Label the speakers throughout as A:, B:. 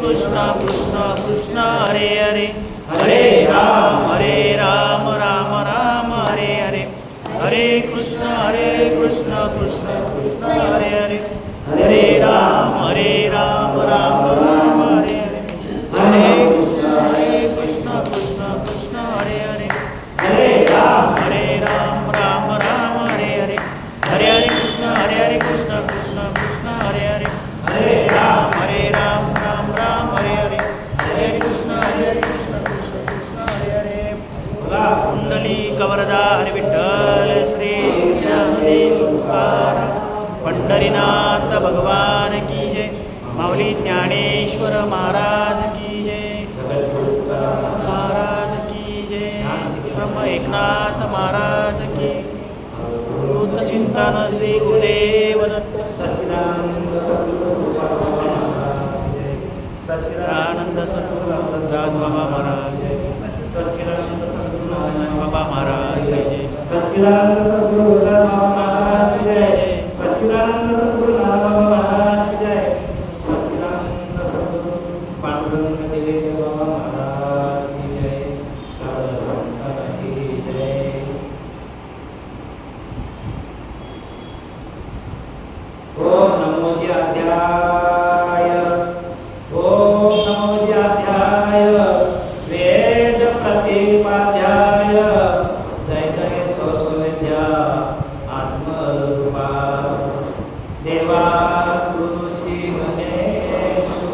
A: कृष्ण कृष्ण कृष्ण हरे हरे हरे राम राम राम हरे हरे हरे कृष्ण कृष्ण कृष्ण हरे हरे हरे राम राम राम हरे हरे हरे कृष्ण कृष्ण कृष्ण हरे हरे हरे राम राम राम हरे हरे हरे हरे कृष्ण कृष्ण हरे हरे हरे राम राम हरे हरे हरे कृष्ण कृष्ण हरे हरे कुंडली कवरदा हरि विठ्ठल श्री ज्ञानदेव तुकाराम पंढरीनाथ भगवान की जय माऊली ज्ञानेश्वर महाराज की जय महाराज की जय ब्रह्म एकनाथ महाराज की भूत चिंतन श्री गुरुदेव दत्त सच्चिदानंद सद्गुरु राज बाबा महाराज सच्चिदानंद सद्गुरु बाबा महाराज जय
B: सच्चिदानंद सद्गुरु बाबा महाराज की जय सच्चिदानंद सद्गुरु बाबा महाराज की जय सच्चिदानंद सद्गुरु पांडुरंग दिवे बाबा महाराज की जय सर्व संतन की जय ओम नमो अध्याय ओम नमो अध्याय वेद प्रतिपाध्याय जय जय सोसुविद्या आत्मरूपा देवा तुझी गणेशु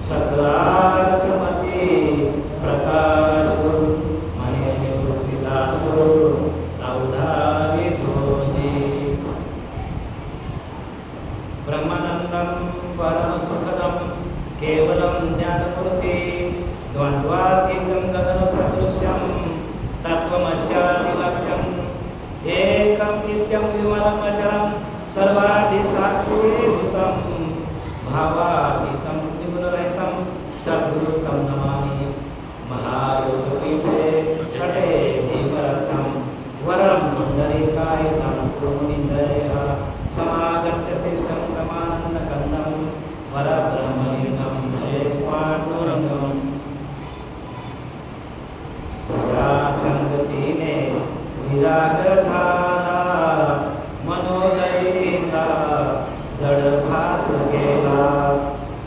B: सकलार्थमती प्रकाशु मने निवृत्तिदासु अवधारी धोजी ब्रह्मानंदं परमसुखदं केवलं ज्ञानमूर्ति द्वन्द्वातीतं गगनसदृशं तत्त्वमस्यादिलक्ष्यम् एकं नित्यं विमलं अचरं सर्वाधिसाक्षीभूतं भावातीतं त्रिगुणरहितं सद्गुरुं नमामि महायोगपीठे कटे धीमरथं वरं पुण्डरीकायतं कुरुमुनीन्द्रयः समागत्य तिष्ठं तमानन्दकन्दं वरब्रह्मलिङ्गं भजे पाण्डुरङ्गम् या संगतीने विराग झाला मनोदयीचा जडभास गेला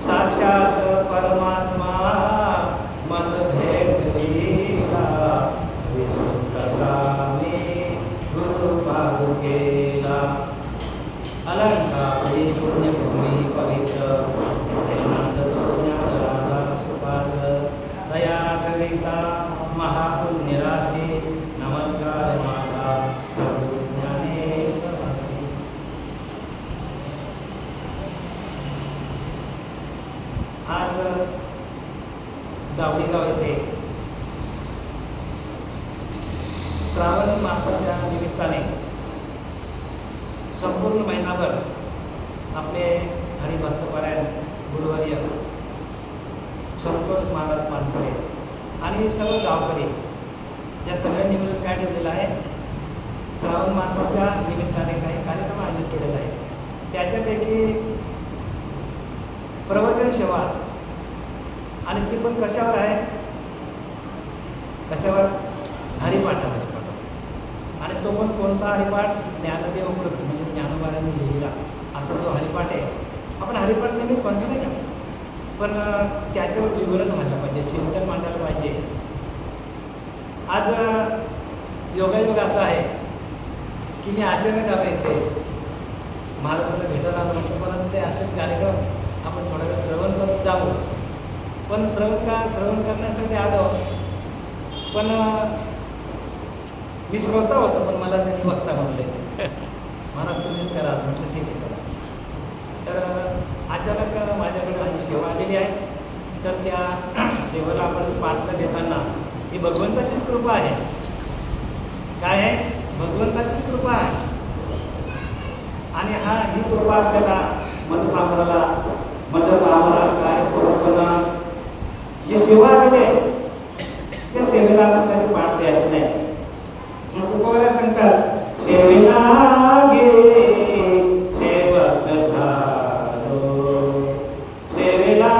B: साक्षात परमात्मा मन भेटविला विष्णू कसामी गुरु पादुकेला अलंकापुरी पुण्यभूमी पवित्र तिथे नांदतो ज्ञानराधा सुपात्र दया ठविता महापुण्यराशी नमस्कार माझा सद्गुरु ज्ञानेश्वर आज दावडीगाव येथे श्रावण मासाच्या निमित्ताने संपूर्ण महिनाभर आपले हरिभक्तपरायण गुरुवर्य संतोष महाराज मानसरे आणि सर्व गावकरी या सगळ्यांनी मिळून काय ठेवलेलं आहे श्रावण मासाच्या निमित्ताने काही कार्यक्रम आयोजित केलेला आहे. त्याच्यापैकी प्रवचन सेवा आणि ती पण कशावर आहे कशावर हरिपाठावर आणि तो पण कोणता हरिपाठ ज्ञानदेव कृत म्हणजे ज्ञानोबारांनी लिहिलेला असा जो हरिपाठ आहे. आपण हरिपाठ नेहमीच म्हणतो नाही का पण त्याच्यावर विवरण व्हायला पाहिजे चिंतन मांडायला पाहिजे. आज योगायोग असा आहे की मी अचानक आलो इथे महाराजांना भेटायला आलो पण ते असे कार्यक्रम आपण थोडा वेळ श्रवण करत जाऊ पण श्रवण करण्यासाठी आलो पण मी श्रोता होतो पण मला त्यांनी वक्ता म्हणले महाराज तुम्हीच करा म्हटलं ठीक आहे करा. तर अचानक माझ्याकडे ही सेवा आलेली आहे तर त्या सेवेला आपण पात्र देताना ही भगवंताचीच कृपा आहे. काय आहे भगवंताचीच कृपा आहे आणि ही कृपा आपल्याला मधुपामराला काय थोडंपणा जी सेवा आलेली आहे त्या सेवेला आपण कधी पाठ द्यायचं नाही. मग तुकोबरा सांगतात सेवेला गे सेवक झालो सेवेला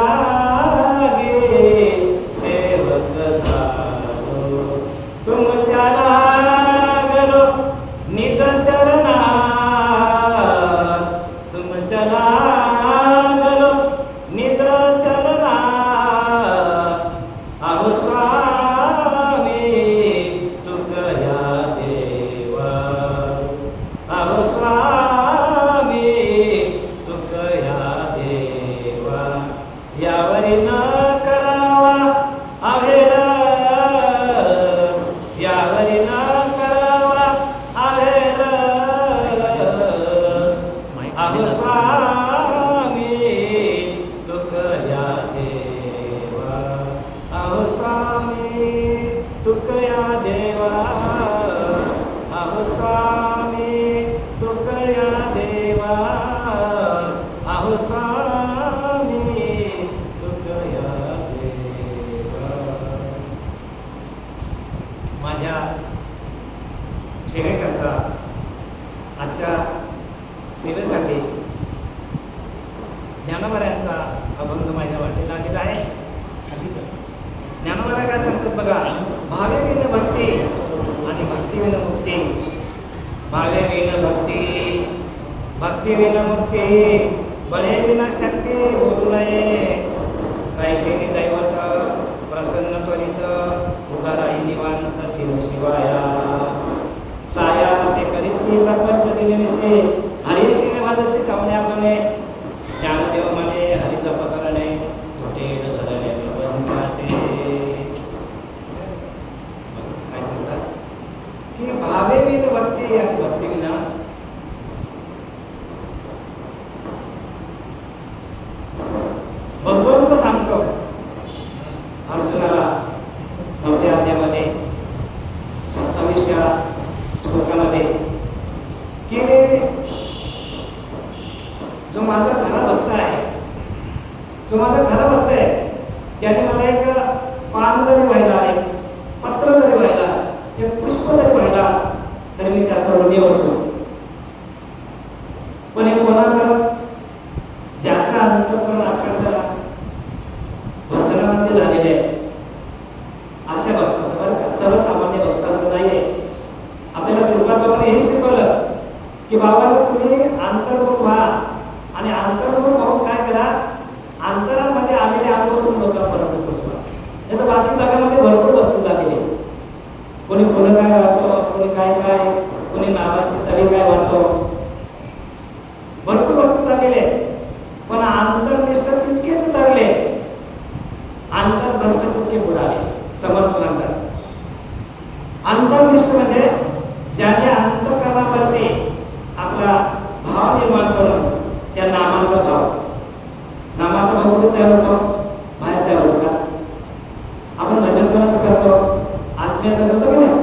B: यावरी न करावा अभेद, यावरी न करावा अभेद, अहो स्वामी तुक या देवा, अहो स्वामी तुक या देवा, अहो स्वामी तुक या देवा, अहो स्वामी तुक या देवा. माझ्या सेवेकरता आजच्या सेवेसाठी ज्ञानोबारायांचा अभंग माझ्या वाटेला आलेला आहे. ज्ञानोबा काय सांगतात बघा, भावे विन भक्ती आणि भक्ती विन मुक्ती, भावे विन भक्ती, भक्ती विन मुक्ती, बळे विना शक्ती बोलू नये, कैसेनी दैवत प्रसन्न त्वरित, उभा राही निवांत शिव शिवाया, साया से करीसी प्रपंच दिनिसे, हरिशी भाजशी कावण्या बने, ज्ञानदेव म्हणे हरि जप करणे, कुठेड धरणे प्रपंचाचे. काय सांगतात की भावे विन भक्ती आणि भक्ती विना भगवंत सांगतो अर्जुनाला 9व्या अध्यायामध्ये 27व्या श्लोकामध्ये की जो माझा खरा भक्त आहे, जो माझा खरा भक्त आहे, त्याने मला एक पान जरी व्हायला, एक पत्र जरी व्हायला, एक पुष्प जरी व्हायला, तरी मी त्याचा ऋणी होतो. पण हे कोणाचं? ज्याचा अंतःकरण अखंड भजनामध्ये झालेले आहे अशा भक्ताचं, बरं का, सर्वसामान्य भक्तांचं नाही आहे. आपल्याला श्रीपादबाबांनी हे शिकवलं की बाबांना तुम्ही अंतर्मुख व्हा आणि अंतर्मुख होऊन काय करा, अंतरामध्ये आलेले अनुभव तुम्ही लोकांपर्यंत पोहोचवा. नाही तर बाकी जगामध्ये भरपूर भक्ती झालेली आहे. कोणी फुलं काय वाहतो, कोणी काय काय, कोणी नारळाची तळी काय वाहतो, भरपूर भक्ती झालेली आहे. पण अंतर्निष्ठ तितकेच धरले, अंतर्भ्रष्ट तितके बुडाले. समर्थ सांगतात अंतर्निष्ठ म्हणजे ज्याने अंतःकरणावरती आपला भाव निर्माण करून त्या नामाचा भाव, नामाचा भाव कुठे तयार होतो? बाहेर तयार होतो का? आपण भजन कोणाचं करतो? आत्म्याचं करतो की नाही?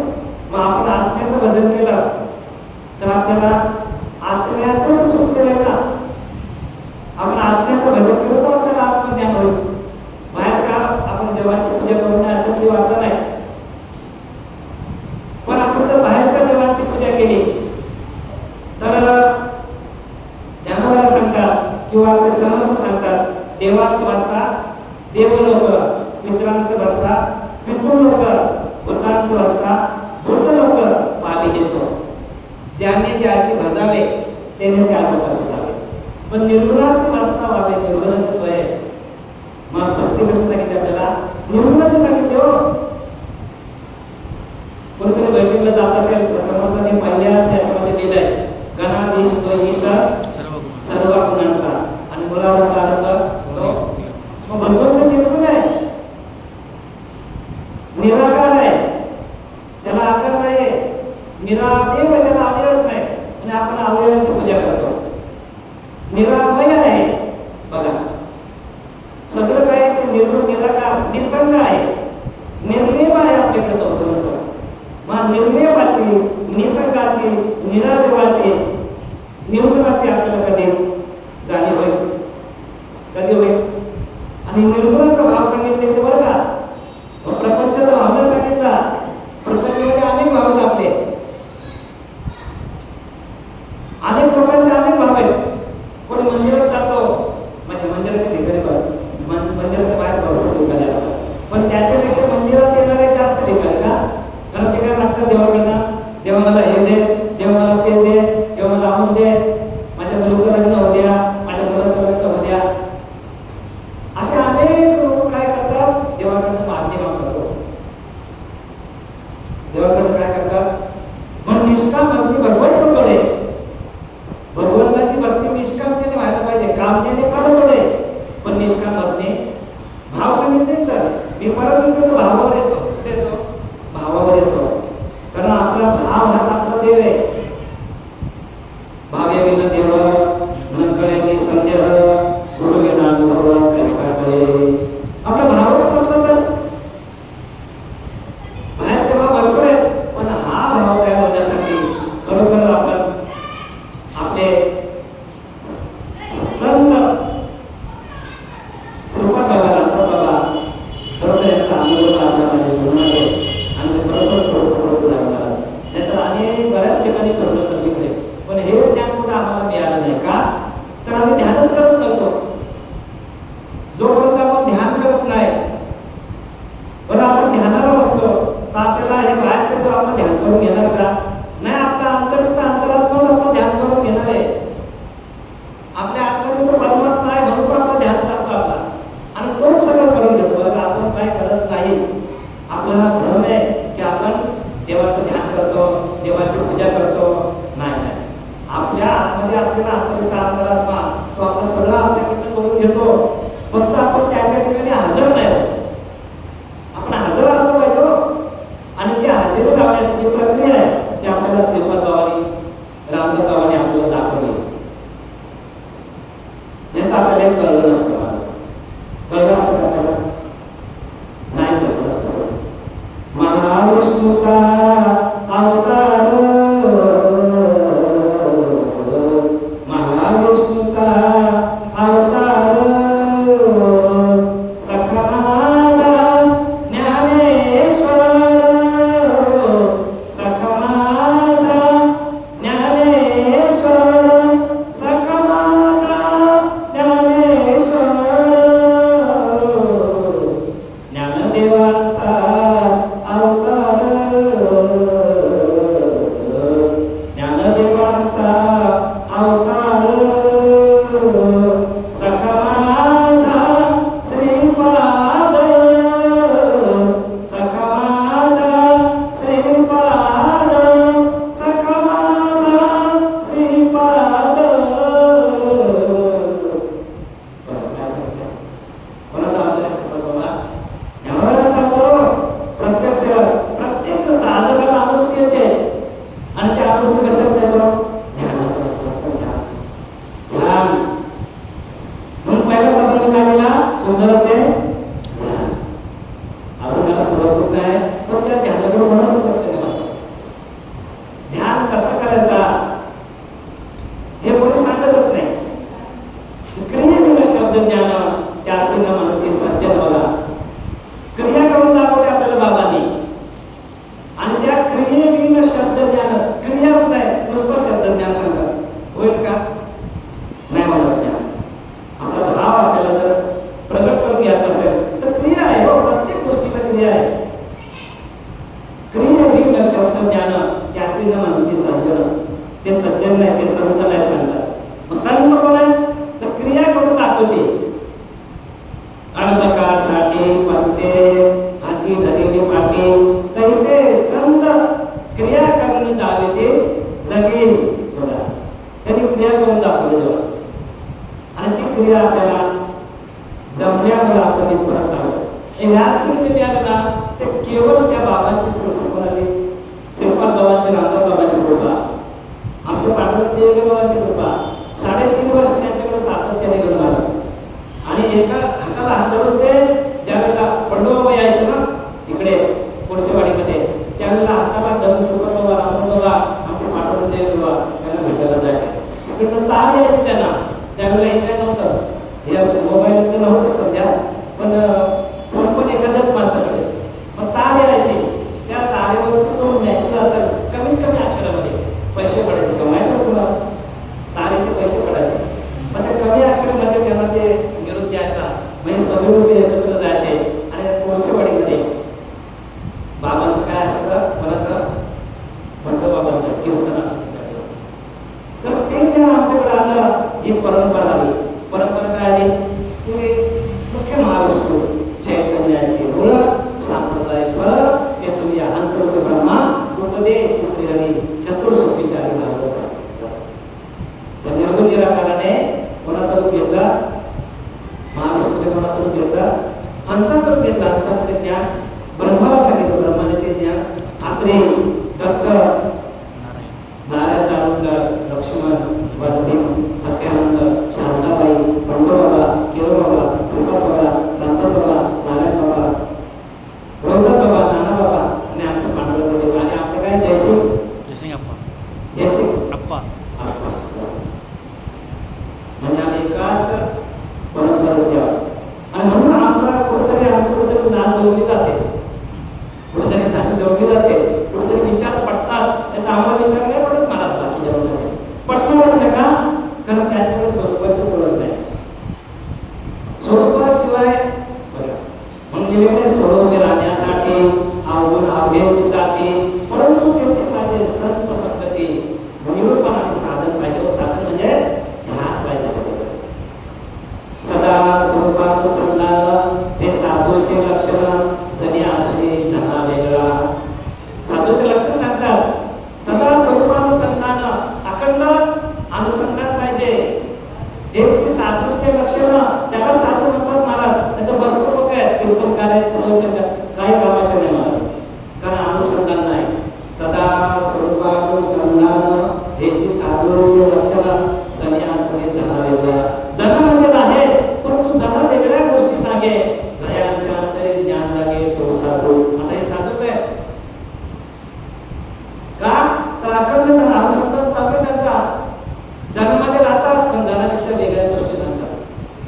B: मग आपण आत्म्याचं भजन केलं तर आपल्याला आत्म्याचं सुख मिळेल ना. आपण आत्म्याचं भजन केलं तर आपल्याला आत्मज्ञान होईल. बाहेर का आपण देवाची पूजा करू नये अशातली वार्ता नाही. पण आपण जर बाहेरच्या देवाची पूजा केली तर ज्ञानोबा सांगतात किंवा आपले समर्थ सांगतात, देवास भजता देवलोक, पितरांस भजता पितृलोक, भूतांस भजता भूतलोक पावी घेतो. ज्याने ज्याशी भजावे त्याने त्या लोकाशी जावे. पण निर्गुणाशी भजता व्हावे, निर्गुणाची सोय. मग भक्ती कशी सांगितली आपल्याला? निर्गुणाची सांगितली. हो, कोणीतरी बैठकीला जात असेल तर समर्थांनी पहिल्याच याच्यामध्ये दिलंय, गणाधीश तो ईश्वर सर्व गुणांचा आणि मुलारंभ आरंभ तो. मग भगवंत निर्गुण आहे, निराकार आहे, त्याला आकार नाही, निरावयव, त्याला अवयवच नाही आणि आपण अवयवाची पूजा करतो. निरावय आहे बघा, सगळं काय ते निर्गुण, निराकार, निसंग आहे, निर्लेप आहे आपल्याकडे तो भगवंत. मग निर्लेपाची, निसंगाची, निरावयवाची, निर्गुणाची आपल्याला कधी जाणीव होईल? कधी होईल? आणि निर्गुणाचा भाव सांगितले ते बरं का, प्रपंचाचा भावना सांगितला. प्रपंचामध्ये अनेक भाव आहेत आपले, अनेक लोकांचे अनेक भाव आहेत. कोणी मंदिरात जातो, म्हणजे मंदिराच्या ठिकाणी मंदिराच्या बाहेर भरपूर ठिकाणी असतात, पण त्याच्यापेक्षा मंदिरात येणारे जास्त ठिकाणी का? कारण ते काय मागतात देवाकडनं, देवा मला हे दे, देवा मला ते दे, देवा मला अमुक दे, माझ्या मुलीचं लग्न होऊ द्या, माझ्या मुलाचं लग्न होऊ द्या. असे अनेक लोक काय करतात, देवाकडनं मागणी मागतात. देवाकडनं काय करतात? म्हणून निष्काम भक्ती भगवंताकडे, भगवंताची भक्ती निष्कामतेने व्हायला पाहिजे, कामतेने फार पडे, पण निष्काम भक्ती सांगितले तर मी परत येतो भावावर येतो. कुठे येतो? भावावर येतो. कारण आपला भाव हा आपला देव आहे. भावे विना देव मन कळे मी संदेह गुरु विना अनुभव कैसा करे. आपला भावावर नसला तर बाहेर ते भाव भरपूर आहे, पण हा भाव तयार होण्यासाठी खरोखर आपण आपले संत श्रीपाद बाबा, रामदास बाबा खरोखर यांचा अनुभव साधला पाहिजे गुरुमध्ये आणि ते खरोखर लागणार. त्याचा आम्ही बऱ्याच ठिकाणी करतो सगळीकडे, पण हे ज्ञान कुठं आम्हाला मिळालं नाही का? तर आम्ही ध्यानच करत नव्हतो. जोपर्यंत आपण ध्यान करत नाही, बरं आपण ध्यानाला बसलो तर आपल्याला हे बाहेरचं जो आपण ध्यान करून घेणार का? नाही, आपल्या अंतरात्मा आपण ध्यान करून घेणार आहे. आपल्या आतमध्ये तो परमात्मा आहे म्हणून तो आपला ध्यान करतो आपला, आणि तोच सगळं करून घेतो. बरं आपण काय करत नाही. आपला हा भ्रम आहे की आपण देवाचं ध्यान करतो, देवाची पूजा करतो. नाही, आपल्या आतमध्ये असलेला अंतरात्मा तो आपलं सगळं आपल्याकडनं करून घेतो. फक्त आपण त्याच्या ठिकाणी हजर नाही होत. आपण हजर असलं पाहिजे हो. आणि ती हजेरी लावण्याची जी प्रक्रिया आहे ती आपल्याला श्रीपाद बाबांनी, रामदास बाबांनी आपल्याला दाखवली. नाही तर आपल्याला कळलं नसतं. कळलं असतं आपल्याला? नाही कळलं असतं. महाविष्णूचा अवतार, महाविष्णूचा अवतार, सखा माझा ज्ञानेश्वर, सखा माझा ज्ञानेश्वर, सखा माझा ज्ञानेश्वर, ज्ञानदेवाचा अवतार, ज्ञानदेवाचा अवतार, सखा माझा श्रीपाद, सखा माझा श्रीपाद, सखा माझा श्रीपाद. कोणाचा अवतार आहे श्रीपाद बाबा? प्रत्यक्ष प्रत्येक साधकाला अनुभूती येते, आणि त्या अनुभूती कशात येतो? ध्यानात. ध्यान म्हणून पहिलाच आपण काय केला? सुंदर ते ध्यान. आपण त्याला सुरुवात नाही, पण त्या ध्यानाकडे म्हणून लक्ष द्यावं. ध्यान कसं करायचा हे कोणी सांगतच नाही. क्रियेविना शब्द ज्ञान त्याशी न म्हणते सज्जन बघा. क्रिया करून दाखवली आपल्याला बाबांनी, आणि त्या क्रियेविना शब्द ज्ञान, क्रियाच नाही नुसतं शब्द ज्ञान सांगतात. होईल का? नाही म्हणत. ज्ञान आपला भाव आपल्याला जर प्रगट करून घ्यायचा असेल तर क्रिया आहे हो. प्रत्येक गोष्टीला क्रिया आहे. क्रियेविना शब्द ज्ञान त्याशी न म्हणते सज्जन. ते सज्जन नाही, ते संत नाही सांगतात. मग संत कोण आहे? तर क्रिया करून दाखवते. अल्पकासाठी पंते हाती धरेली पाठी, तैसे संत क्रिया करून दाविते जगे. बघा, त्यांनी क्रिया करून दाखवली जेव्हा, आणि ती क्रिया आपल्याला जमल्यामुळे आपण इथपर्यंत आलो. हे व्यासपीठ जे आलं ना ते केवळ त्या बाबांची कृपा. कोणाची? श्रीपाद बाबांची, रामदास बाबांची कृपा, आमच्या पांडुरंग देव बाबांची कृपा. 3.5 वर्ष त्यांच्याकडे सातत्याने घडून आलं. आणि एका हाताला हात धरून ते ज्यावेळेला पंडोबाबा यायचे ना इकडे कोळसेवाडीमध्ये, त्यावेळेला हाताला धरून श्रीपाद बाबा, रामदास बाबा, आमचे पांडुरंग देव बाबा त्यांना भेटायला जायचे. तिकडनं तार यायचे त्यांना. त्यावेळेला हे काय नव्हतं, हे मोबाईल तर नव्हतं सध्या, पण फोन पण एखाद्याच माणसाकडे. मग तार यायचे, त्या तारेवरती तो मॅसेज असेल कमीत कमी अक्षरामध्ये पैसे पडायचे. का माहिती होतं तुम्हाला? तारेचे पैसे पडायचे. मग त्या कमी अक्षरामध्ये त्यांना ते निरोप द्यायचा. म्हणजे सगळे लोक एकत्र जायचे आणि कोळसेवाडीमध्ये बाबांचं काय असायचं? कोणाचं? बंडोबाबांचं कीर्तन असायचं. तर ते जेव्हा आमच्याकडे आलं, ही परंपरा आली. परंपरा काय आली? की मुख्य महाविष्णू चैतन्याची मूळ संप्रदाय फळ ते तुम्ही हंसरूपी ब्रह्मा उपदेश श्रीहरी चतुर्सुखीचारी भागवत. तर निर्गुण निराकाराने कोणाचा रूप घेतला? महाविष्णूने कोणाचा रूप घेतला? हंसाचं वेगवेगळे स्वरूप राहण्यासाठी अवघड अवघे जाते, परंतु तेथे पाहिजे संत संगती, निरूपण आणि साधन पाहिजे. व साधन म्हणजे ध्यान पाहिजे. सदा स्वरूपानुसंधान हे साधूचे लक्षण जणी असणे जना वेगळा. साधूचे लक्षण सांगतात सदा स्वरूपानुसंधान, अखंड अनुसंधान पाहिजे. हे साधूचे लक्षण, त्याला साधू म्हणतात महाराज. नाहीतर भरपूर लोक आहेत कीर्तनकार आहेत, प्रवचन काही कामाचे नाही महाराज, कारण अनुसंधान नाही. सदा स्वरूपानुसंधान हे जी साधूचे लक्षण जणी असणे जना वेगळा. जना म्हणजे आहे, परंतु जना वेगळ्या गोष्टी सांगे. जयांच्या अंतरी ज्ञान जागे तो साधू. आता हे साधूच आहे का? तर अखंड त्यांना अनुसंधान चालू त्यांचा. जनामध्ये राहतात पण जनापेक्षा वेगळ्या गोष्टी सांगतात.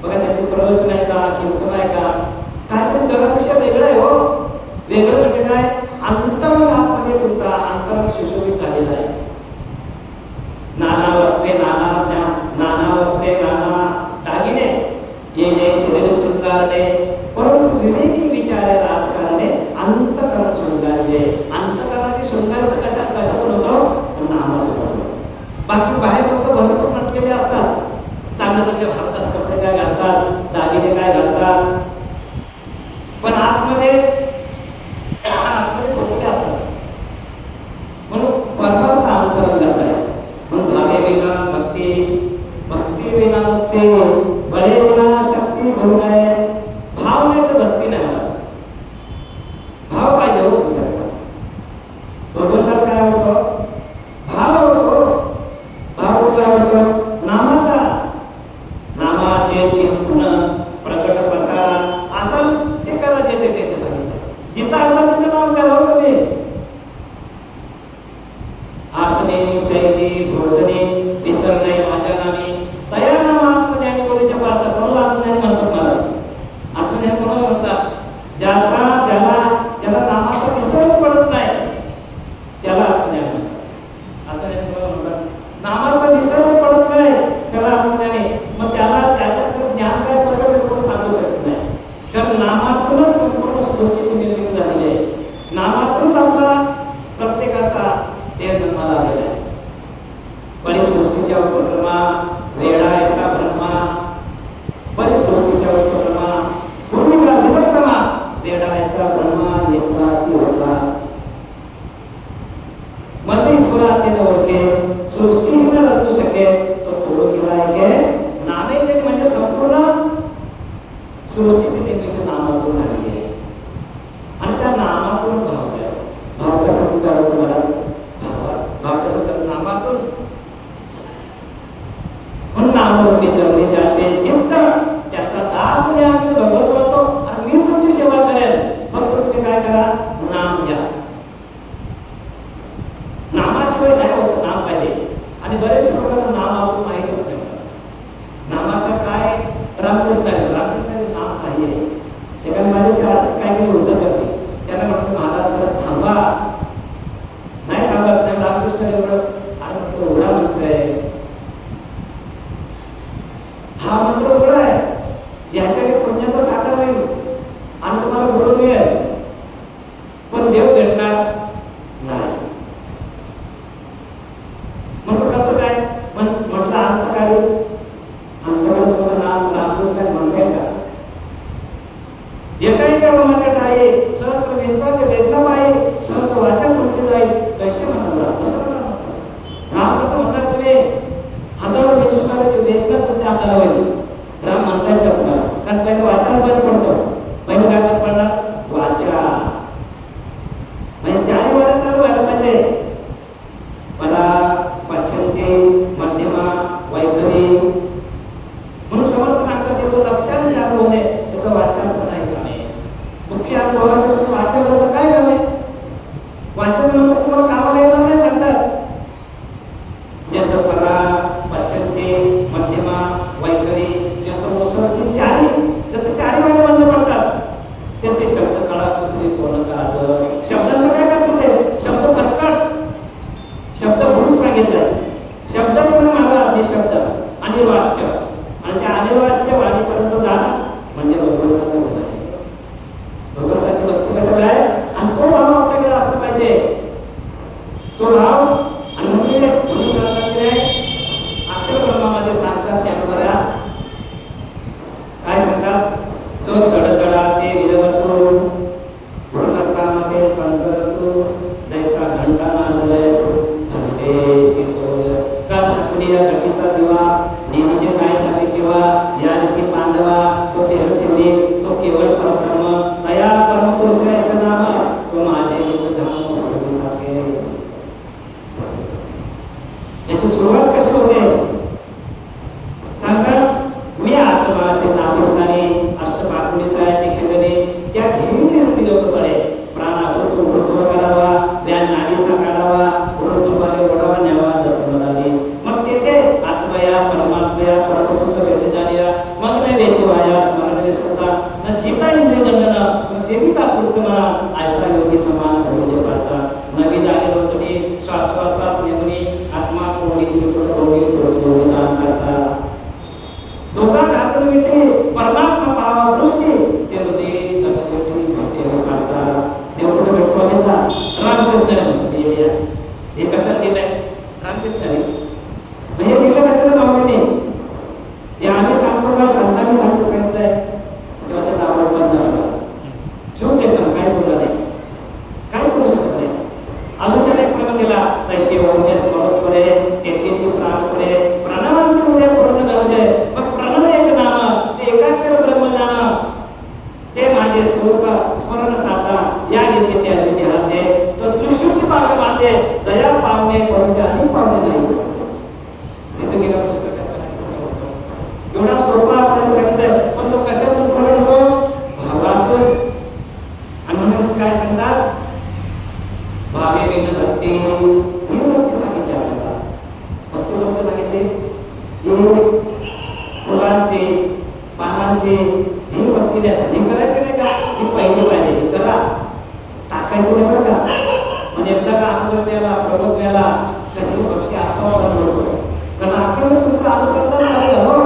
B: बघा त्यांचे प्रवचन आहे का, कीर्तन आहे का, काहीतरी जगापेक्षा वेगळं आहे. हो, वेगळं म्हणजे काय? अंतरंग आतमध्ये तुमचा अंतरंग सुशोभित झालेला आहे. नाना वस्त्रे नाना ज्ञान, नाना वस्त्रे नाना दागिने, येणे शरीर शृंगारणे, परंतु विवेकी विचारे राजकारणे अंतकरण शृंगारले. अंतकरणाची शृंगार कशातून होतो? नामातून होतो. बाकी बाहेर लोक भरपूर नटलेले असतात, चांगले चांगले भारतास कपडे काय घालतात, दागिने काय घालतात, पण आतमध्ये खोटले असतात. म्हणून परमार्थ अंतरंगाचा आहे. म्हणून भावे विना भक्ती, भक्ती विना मुक्ती, बळे विना शक्ती भरू नये. भाव नाही तर भक्ती नाही. मला भाव पाहिजे. हो, भगवंताला काय आवडतो? भाव आवडतो. भाव कुठला आवडतो? नामाचा. नामाचे चिंतन प्रकट पसारा असं ते करा, जेथे तेथे सांगितलं. जिथं असं तिथं नाम करा. हो तुम्ही आसने शैली भोजने विसरणे माझ्या नामी, तया नाम आत्मज्ञानी बोलीचे पार्थ. कोणाला आत्मज्ञानी म्हणतात? मला आत्मज्ञानी कोणाला म्हणतात? ज्याला नामाचा विसरच पडत नाही त्याला आत्मज्ञानी म्हणतात. आत्मज्ञानी कोणाला म्हणतात? नामाचा विसरच पडत नाही त्याला आत्मज्ञानी. मग त्याला त्याच्याकडे ज्ञान काय प्रगट कोण सांगू शकत नाही, कारण नामातूनच संपूर्ण सृष्टीची निर्मिती झालेली आहे. नामातूनच आपला प्रत्येकाचा देह जन्माला आलेला आहे. परिसृष्टीच्या उपक्रमा वेडा ऐसा ब्रह्मा, परिसृष्टीच्या उपक्रमा पूर्णिका विभक्तमा, वेडा ऐसा ब्रह्मा एकराची होता. मते ईश्वरा ते ओळखे, सृष्टी न रचू शके तो थोडं केला आहे के नामे जे म्हणजे संपूर्ण सृष्टीची निर्मिती नामातून झालेली आहे. आणि त्या नामातून भाव द्या. भाव कसा तुमचा तुम्हाला भाव कसा नामातून. म्हणून नामरूपी जगणे ज्याचे चित्त त्याचा दास मी आम्ही भगवत होतो आणि मी तुमची सेवा करेन. फक्त तुम्ही काय करा? नाम घ्या. नामाशिवाय नाही होत, नाम पाहिजे. आणि बरेचसे लोकांना नाम आपण माहिती होते. नामाचा काय? रामकृष्ण नाम नाहीये. एखाद्या माझ्याशी असं काय केलं उत्तर करते, त्यांना म्हटलं महाराज जरा थांबा. नाही थांबत नाही. रामकृष्ण एवढं अरे म्हटलं एवढा मंत्र आहे, हा मंत्र एवढा आहे, याच्याकडे पुण्याचा साठा होईल आणि तुम्हाला गुरु मिळेल, पण देव भेटणार नाही. म्हटलं कसं काय? म्हटलं अंतकाळी तुम्हाला नाम रामकृष्ण म्हणता येईल का? एका रोमाच्या ठाई सहस्र वेदवाचे वेदना पायी सहस्र वाचा कुठली जाईल. कैसे म्हणतात? कसं म्हणतात? राम कसं म्हणतात तुम्ही? हजारो वेदुकाला वेदना तुमच्या अंगाला होईल. राम म्हणता येईल का तुम्हाला? कारण पहिले वाचायला बंद पडतो. पहिले काय बंद पडणार? वाचा. म्हणजे चारी वारा चालू व्हायला पाहिजे. मला पाश्चंती मध्यमा वैखरी म्हणून समर्थ सांगतात येतो लक्षात चालू होणे त्याचं वाचन नाही कामे. मुख्य अनुभवाचं वाचन काय कामे? वाचनानंतर तुम्हाला कामाला येणार नाही सांगतात. ज्याचं परा पाश्चंती मध्यमा वैखरी ज्याचं मोसळती चारी, त्याचं चारी वाले बंद पडतात. त्याचे शब्द काळा दुसरी कोण का शब्दांना काय करतो ते? शब्द परकट शब्द म्हणून सांगितलंय. शब्द म्हणून मला निशब्द अनिर्वाच्य आणि त्या अनिर्वाच्य वाणीपर्यंत जाणं म्हणजे भगवंताचं बोलणं आहे. त्या ध्येयाचे रूपी योग पडे प्राणाभूत ऊर्ध्व करावा व्या नाडीचा काढावा ऊर्ध्वपाने ओढावा न्यावा दर्शन बदावे मग तेथे आत्मया परमात्मया परमसुख भेट झाल्या मग न वेची वाया स्मरण विसरता न जिता इंद्रिय दंडना मग जेविता पूर्तमना आयसा योगी समान भविष्य पाहता नवी दारी लोटणी श्वासोश्वास नेमणी आत्मा कोणी त्रिपुट कोणी तुळशी दान करता दोघा घालून विटे परमात्मा पाहावा दृष्टी ते हृदय जगदेवटी भेटे पाहता देव कुठे भेटवा देता रामकृष्ण हे कसं लिहिलंय रामकृष्णाने हे लिहिलं कशाला मावळीने हे आम्ही सांगतो का संतांनी सांगितलंय तेव्हा त्याचा आवाज बंद झाला चूक एकदम काय बोलला नाही काय करू शकत नाही अजून त्याने एक प्रमाण दिला तैसे ओमने स्मरत पडे तेथेची प्राण पडे प्रणवांती उद्या पूर्ण करू दे मग प्रणव एक नाम ते एकाक्षर ब्रह्म जाण ते माझे स्वरूप स्मरण साधा या रीती त्या रीती हाते तो त्रिशुद्धी पाव माते जया पावणे परंतु अनेक पावणे नाही तिथे गेला एवढा सोपा आपल्याला सांगितलं पण तो कशातून प्रकट होतो भावातून आणि म्हणून काय सांगतात भावे बिन भक्ती ही भक्ती सांगितली आपल्याला भक्ती भक्त सांगितले फुलांचे पानांचे ही भक्ती नाही करायची नाही का ही पहिली पाहिजे करा टाकायची नाही बरं का म्हणजे एकदा का अनुभव द्यायला प्रबोध द्यायला तर ही भक्ती आत्मावर होतो कारण आखंड तुमचं अनुसंधान झालं हो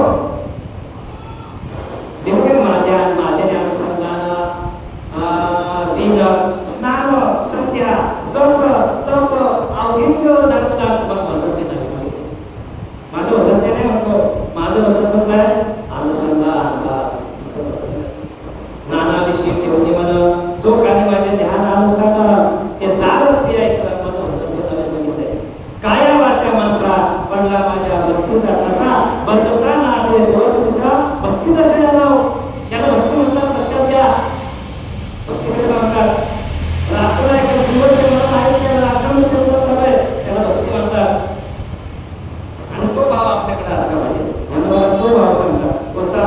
B: देवके माझ्याने अनुसंधान दिन स्नान संध्या जप तप अवघिल्य धर्मदात्मक भजनते नाही माझं भजनते नाही म्हणतो माझं भजन म्हणत आहे अनुसंधान नानाविषयी ठेवणे मन जो काही माझे ध्यान अनुष्ठान ते जारच ते आहे सर माझं भजन ते नव्हे सांगितलंय काया वाचा माणसा पडला माझ्या भक्तीचा कसा बंधता ना आठवे दिवस दिवसा भक्ती दशा नाव त्याला भक्ती म्हणतात लक्षात घ्या भक्ती कशाला म्हणतात रात्र एक दिवस मला आहे त्याला रात्र त्याला भक्ती म्हणतात आणि तो भाव आपल्याकडे असला पाहिजे म्हणून तो भाव सांगतात कोणता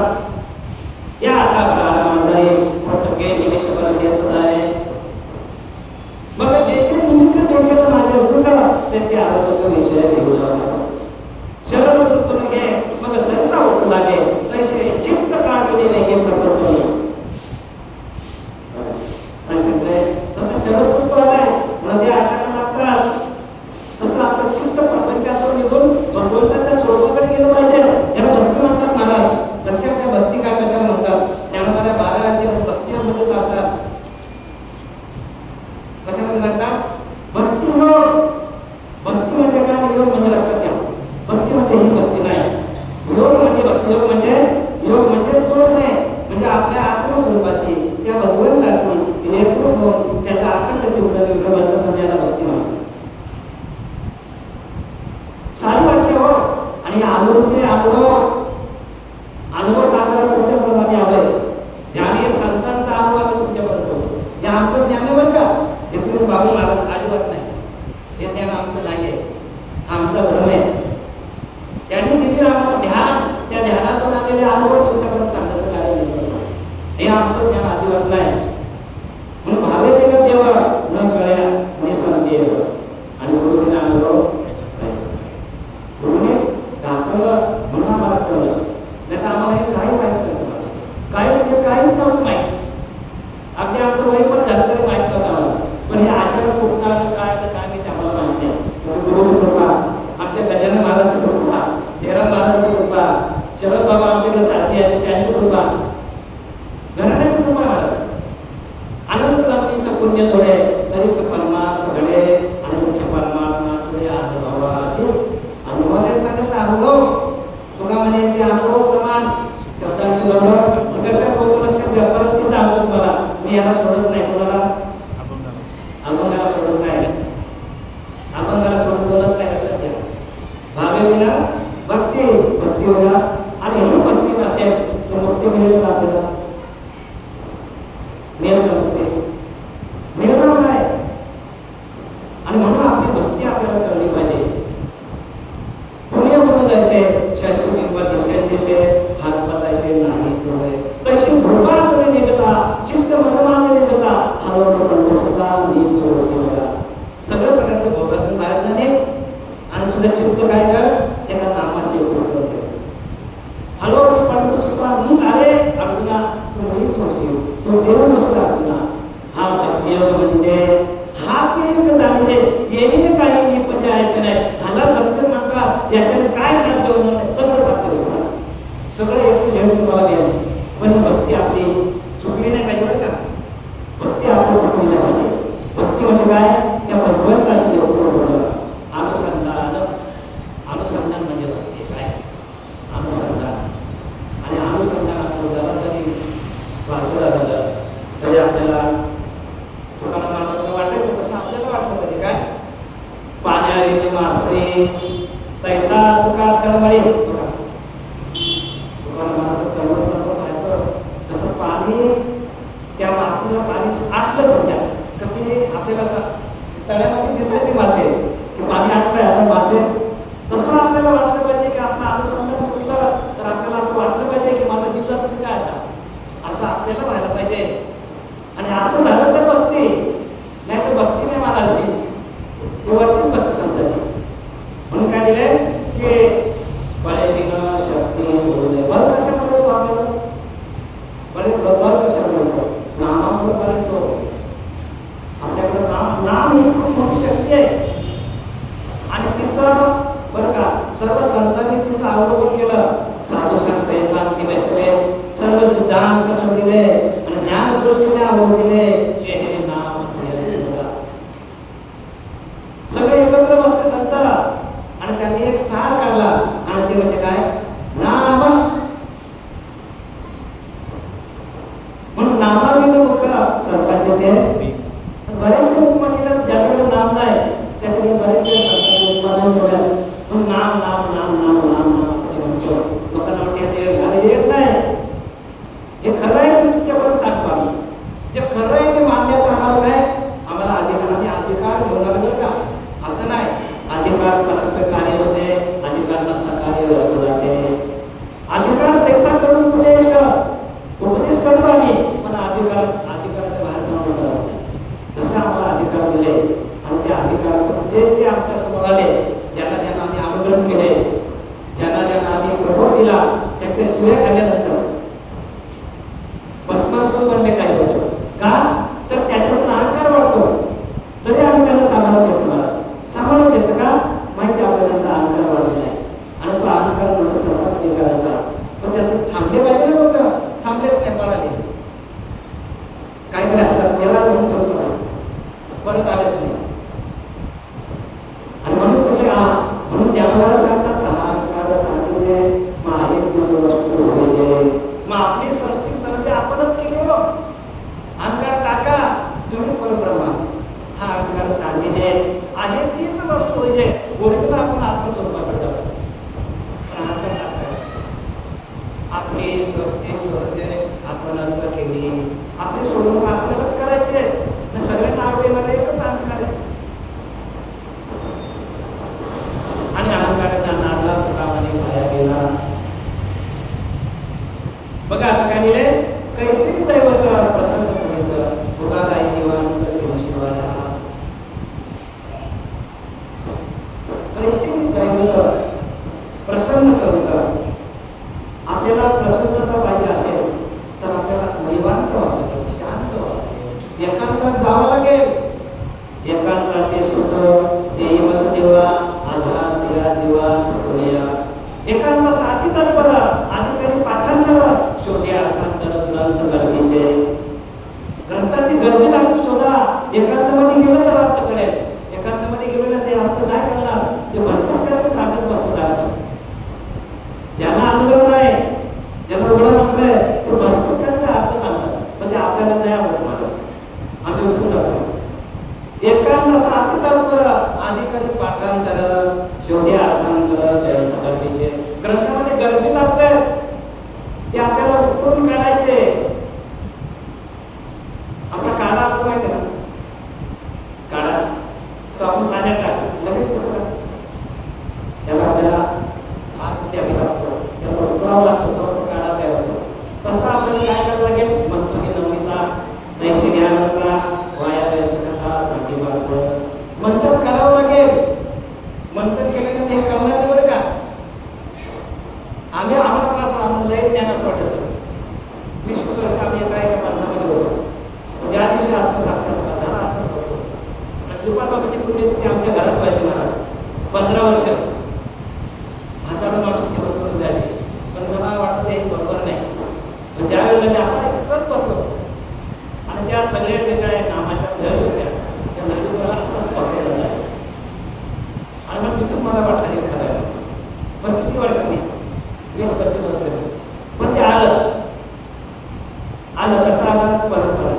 B: या आता प्रारंभाने फटके निमिषभर येत आहे मग जे जे निमित्त देखील माझे सुख ते आरोग्य विषय घेऊन शरण वृत्तून घे मग सरिता होत लागे तसे चित्त काढले नाही प्रपंच काय सांगते तसं शरण वृत्त आलाय नद्या आटायला लागतात तसं आपलं चित्त प्रपंचातून निघून भगवंताच्या स्वरूपाकडे गेलं पाहिजे याला भक्ती म्हणतात मला लक्षात घ्या भक्ती काय कशाला म्हणतात त्यामुळे 12 अध्याय भक्तीमध्ये सांगतात कशामध्ये सांगतात भक्ती योग भक्ती म्हणजे काय योग म्हणजे लक्षात घ्या भक्ती म्हणजे ही भक्ती नाही योग म्हणजे भक्ती योग म्हणजे जोडणे म्हणजे आपल्या आत्मस्वरूपाशी त्या भगवंताशी एकरूप होऊन त्याचा अखंड चिंतन विभ्रमण करण्याला भक्ती म्हणतात सारी वाक्य हो आणि अनुभव साधायला तुमच्या प्रमाणे हवंय ज्ञानी संतांचा अनुभव आम्ही तुमच्यापर्यंत होतो हे आमचं ज्ञान बरं का हे तुम्ही बाबू महाराज अजिबात नाही हे ज्ञान आमचं नाही आहे आमचा भ्रम आहे त्यांनी दिलेलं आम्हाला ध्यान त्या ध्यानातून आलेले अनुभव तुमच्यापर्यंत सांगण्याचं कार्य नाही हे आमचं ज्ञान अजिबात नाही म्हणून भावे बिना देव न कळ्या निसंदेह आणि गुरुजीने अनुभव गुरुने दाखवलं म्हणून आम्हाला कळलं नाही तर आम्हाला हे काही माहीत नव्हतं काही म्हणजे काहीच नव्हतं माहीत अगदी आमचं वय पण झालं तरी माहीत नव्हतं आम्हाला पण हे आचरण कुठं आलं काय मी आम्हाला माहित नाही गुरुची कृपा आमच्या गजानन महाराजची कृपा जयराम महाराजची कृपा शरद बाबा आमच्याकडे सारखी आहे त्यांची कृपा घराण्याची कृपा महाराज अनंत जमिनीचं पुण्य थोडे तरी परमार्थ घडे आणि मुख्य परमात्मा तुझे अनुभवा असे अनुभवाने सांगितलं अनुभव तुका म्हणे ते अनुभव प्रमाण शब्दांचे गौरव कशा बोलतो लक्षात घ्या परत तिथं आणतो तुम्हाला मी याला सोडत नाही कोणाला अभंगाला सोडत नाही अभंगाला सोडून बोलत नाही लक्षात घ्या भावे विना भक्ती विना आणि ही भक्ती नसेल तर मुक्ती मिळेल का आपल्याला मिळेल का मुक्ती मिळणार नाही आणि म्हणून आपली भक्ती आपल्याला कळली पाहिजे पुण्य म्हणून जैसे शस्त्रबिंब दिसे दिसे हातपाताशे नाही तैसे भोगा तुम्ही निघता चित्त मन हळूहळू पण सुद्धा मी तो शिवला. सगळं प्रकारचं भोगातून बाहेर जाणे आणि तुझं चित्त काय कर एका नामाशी करते. हळूहळू पण सुद्धा मी अरे अर्जुना तू मीच होशील, तू देव नसतो अर्जुना. हा भक्तियोग म्हणजे हाच एक जाणीने येणे काही निपजायचे नाही. हाला भक्ती म्हणतात याच्याने काय साध्य होणार नाही, सगळं साध्य होणार. सगळं एक घेऊन तुम्हाला द्या. पण भक्ती आपली चुकली नाही पाहिजे बरं का. भक्ती आपली चुकली नाही पाहिजे. भक्ती म्हणजे काय, त्या भगवंताशी होणं. अनुसंधान, अनुसंधान म्हणजे भक्ती काय, अनुसंधान. आणि अनुसंधान आपलं जरा जरी बाजूला झालं तरी आपल्याला तुकाराम महाराजांना वाटायचं तसं आपल्याला वाटलं पाहिजे. काय पाण्याने मासळी तैसा तुका तळमळी. तुकाराम महाराज तळमळ व्हायचं तसं पाणी त्या मातीला पाणी आटलं समजा तर ते आपल्याला असं तळ्यामध्ये दिसायचे मासे की पाणी आटलंय आता मासे. तसं आपल्याला वाटलं पाहिजे की आपलं अनुसंधान कुठलं तर आपल्याला असं वाटलं पाहिजे की माझा जिल्हा तुम्ही काय आता असं आपल्याला व्हायला पाहिजे. आणि असं झालं तर भक्ती, नाही तर भक्ती नाही महाराज ती वरचीच भक्ती समजायची. म्हणून काय दिलंय की बळे बिना शक्ती बोलू नये. बरं कशामुळे तो आपल्याला बरं कशामुळे तो नामामुळे बरं तो आपल्याकडे नाम ही खूप मोठी शक्ती आहे. आणि तिचं बरं का सर्व संतांनी तिचं अवलोकन केलं. साधू संत एकांती बसले, सर्व सिद्धांत शोधिले आणि ज्ञान दृष्टीने अवलोकले. हे नाम सगळे एकत्र बसले संत आणि त्यांनी एक सार काढला आणि ते म्हणजे काय, नाम. म्हणून नामाविन मुख सर्पाचे ते बरेचसे उपमा केलं. ज्याकडे नाम नाही त्याकडे बरेचसे संतांनी उपमा ठेवल्या. म्हणून नाम नाम नाम नाम नाम नाम आपण म्हणतो. लोकांना वाटते येत नाही. हे खरं आहे की तुमच्यापर्यंत सांगतो आम्ही. जे खरं आहे ते मानण्याचं आम्हाला काय, आम्हाला अधिकार, आम्ही अधिकार घेऊन आलो का असं नाही. अधिकार परस्पर कार्य होते, अधिकार नसता कार्य व्यर्थ जाते. अधिकार त्याचा करून उपदेश करतो आम्ही, पण अधिकाराच्या बाहेर जाऊन करत नाही. जसं आम्हाला अधिकार दिले आणि त्या अधिकारातून जे जे आमच्या समोर आले, ज्यांना ज्यांना आम्ही अनुग्रह केले, ज्यांना ज्यांना आम्ही प्रबोध दिला, त्याच्या शिव्या खाल्ल्यानंतर भस्मासूर बनले काही लोक. का तर त्याच्यातून अहंकार वाढतो. तरी आम्ही त्यांना सांभाळून घेतो. मला सांभाळून घेतं का माहिती आपल्याला त्यांचा अहंकार वाढलेला आहे. आणि तो अहंकार नंतर कसा कमी करायचा, पण त्याचं थांबले पाहिजे ना. लोक थांबलेच नाही, पळाले काहीतरी हातात गेला म्हणून ठेवतो, परत आलेच नाही. आणि म्हणून सगळे म्हणून त्यामुळे सांगतात अहंकार सांगितले माहे तुझं वस्तू होईल. मग आपली सृष्टी सहज आपणच केली हो. अहंकार टाका, तुम्हीच परब्रह्मा. हा अहंकार सांगितले आहे तीच वस्तू होईल. ओरिजिनल आपण आत्मस्वरूपाकडे जातो, पण अहंकार टाका. आपली सृष्टी सहज आपणच केली, आपली सोडून आपल्यालाच करायचे. सगळ्यांना नाव येणार एकच अहंकार आहे. आणि अहंकाराच्या नाडला तुकारामाने पाया गेला. बघा आता काय लिहिले, कैसे दैवत प्रसन्न करीत उगाराई निवांत शिवाया. कैसे दैवत प्रसन्न करीत. आपल्याला प्रसन्नता पाहिजे असेल तर आपल्याला निवांत व्हावं लागेल, शांत व्हावं लागेल, एकांतात जावं लागेल. एकांताचे सुख देवत देवा आधार दिला जीवा चुकूया. एकांतासाठी तत्पर अधिकारी पाठांतर शोधे अर्थांतर ग्रंथ गर्दीचे. ग्रंथाची गर्दी लागतो शोधा. एकांतामध्ये गेलं तर अर्थ कळेल. एकांतामध्ये गेलो ना ते अर्थ नाही करणार, ते भरतच काहीतरी सांगत बसतात अर्थ. ज्यांना अनुभव नाही, ज्यांना उघडा मंत्र आहे, ते भरतच काहीतरी अर्थ सांगतात, पण ते आपल्याला नाही आवडत. माझं आम्ही उठून जातो. एकांतासाठी तत्पर अधिकारी पाठांतर शोधे अर्थांतर ग्रंथ गर्दीचे. ग्रंथामध्ये गर्दी लागते, ते आपल्याला उकळून काढायचे. आपला काढा असतो माहिती ना, काढा तो आपण पाण्यात टाकतो लगेच पडतो. त्याला आपल्याला हाच द्यावी लागतो, त्याला उकळावा लागतो, तो काढा तयार होतो. तसं आपल्याला काय करावं लागेल, म्हणतो की नवनीता तैशी ज्ञानता वाया व्यर्थ कथा सांगी बात मंथन करावं लागेल. मंथन केल्यानं ते कळणार नाही बरं का. आम्हाला त्रास आम्हाला लय ज्ञान असं वाटतं. 20 वर्ष आम्ही एका पंथामध्ये होतो. ज्या दिवशी आत्मसाक्षात्कार झाला असं होतो. श्रीपाद बाबाची पुण्यतिथी आमच्या घरात व्हायची महाराज. 15 वर्ष हजारो माणसं घेऊन जायचे. पण मला वाटतं हे बरोबर नाही. पण ज्यावेळेला मी असंच बघतो आणि त्या सगळ्या जे काय नामाच्या लहरी होत्या त्या लहरी मला असंच पकडलं जाय आणि मग तिथून मला वाटलं हे खरं आहे. पण किती वर्षांनी 20-25 वर्षांनी पण ते आलं कसं आलं परंपरा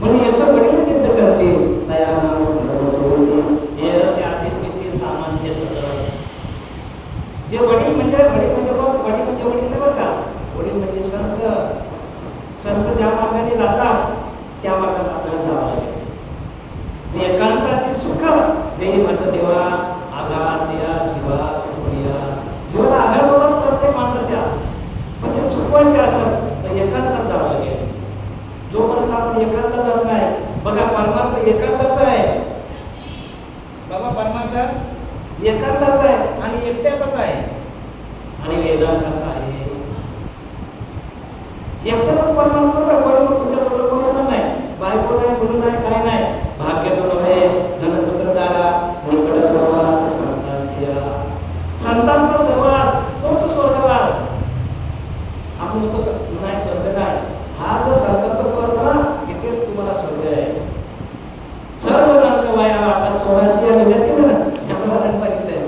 B: म्हणून याचं वडील सिद्ध करते तया नाम हे त्या आदेश किती सामान्य सगळं जे वडील म्हणजे वडील नाही बरं का. वडील म्हणजे संत ज्या मार्गाने जातात त्या मार्गात आपल्याला जावं लागेल. एकांताची सुख देही माझं देवा आघात या जीवा चुकूया. जीवाला आघात होतात प्रत्येक माणसाच्या पण ते चुकवायचे असतात तर एकांतात जावं लागेल. जोपर्यंत आपण एकांतात जात नाही बघा परमार्थ एकांताचा आहे. बाबा परमार्थ एकांताचा आहे आणि एकट्याचाच आहे आणि वेदांताचा आहे. एकट्याचाच परमार्थ नव्हता. परंतु तुमच्या बरोबर कोण येणार नाही. बायको नाही मुलं नाही काय नाही. भाग्य तो नव्हे धनपुत्र दारा निकट सहवास संतांचा सहवास तोच स्वर्गवास. आपण म्हणतो नाही स्वर्ग नाही. हा जो संतांचा सहवास ना इथेच तुम्हाला स्वर्ग आहे. सर्व ग्रंथ वाया वाटा सोडायची या निघत केलं ना त्याप्रमाणे सांगितलंय.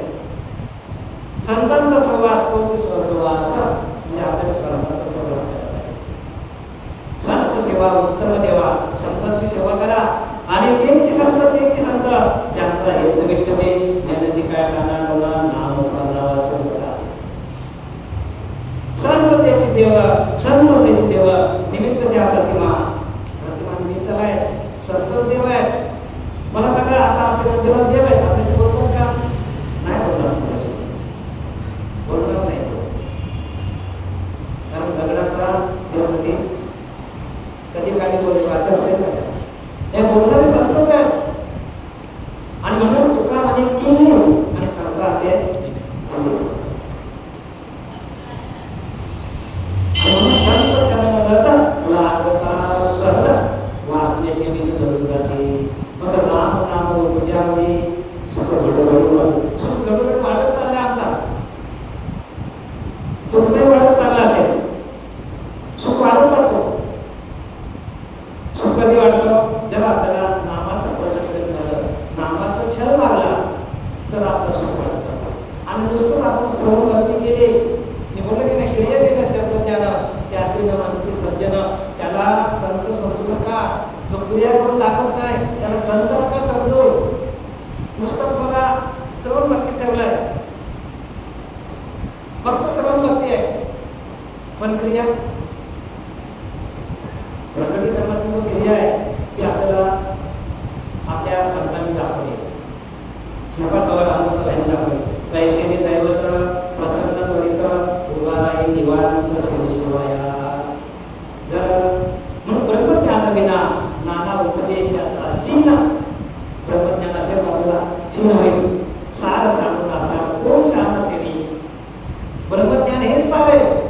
B: संतांचा सहवास तोच स्वर्गवास म्हणजे आपल्याला संतांचा सहवास करायला आहे. संत सेवा उत्तम देवा. संतांची सेवा करा आणि त्यांची संत ज्यांचा हेत विठ्ठले ज्ञानदी काय काना टोला नाम स्मरणावा सुरू करा. संत त्याची देव निमित्त त्या प्रतिमा निमित्त आहे. संत देव आहे. मला सांगा आता आपल्या मंदिरात देव आहे आपल्याशी बोलतात का नाही बोलतात. बोलणार नाही कारण दगडाचा देव कधी काही बोलेल वाचा पडेल का हे बोलणारे संतच आहे. आणि म्हणून तुका म्हणजे किल्ली आणि संता ते वाचण्याची मी जरूरताची मग राम नाम पूजामध्ये सुख घडोघडी वाढत चालला आमचा. तुमचाही वाढत चालला असेल. सुख वाढत जातो. सुख कधी वाढतं जेव्हा आपल्याला नामाचं प्रकटीकरण झालं नामाचा छळ लागला तर आपलं सुख वाढत जातं. आणि नुसतं आपण श्रवण भक्ती केली मी बोललो की नाही क्रिया केल्या शब्दज्ञान त्या श्री नमानती सज्जन त्याला संत समजू नका. जो क्रिया करून दाखवत नाही त्याला संत नका समजू. नुसतं तुम्हाला श्रवण भक्ती ठेवलंय फक्त श्रवण भक्ती आहे पण क्रिया प्रकटीकरणाची जो क्रिया आहे ती आपल्याला आपल्या संतांनी दाखवली. श्रीपाद बाबा रामदास यांनी दाखवली. कैशेने दैवत प्रसन्न त्वरित उभाराई निवांत शिवाया. जर म्हणून ब्रह्मज्ञान विना नाना उपदेशाचा शीन ब्रह्मज्ञान असेल आपल्याला शीन होईल. सार सांगून असा कोण शान सेनी. ब्रह्मज्ञान हे सार आहे.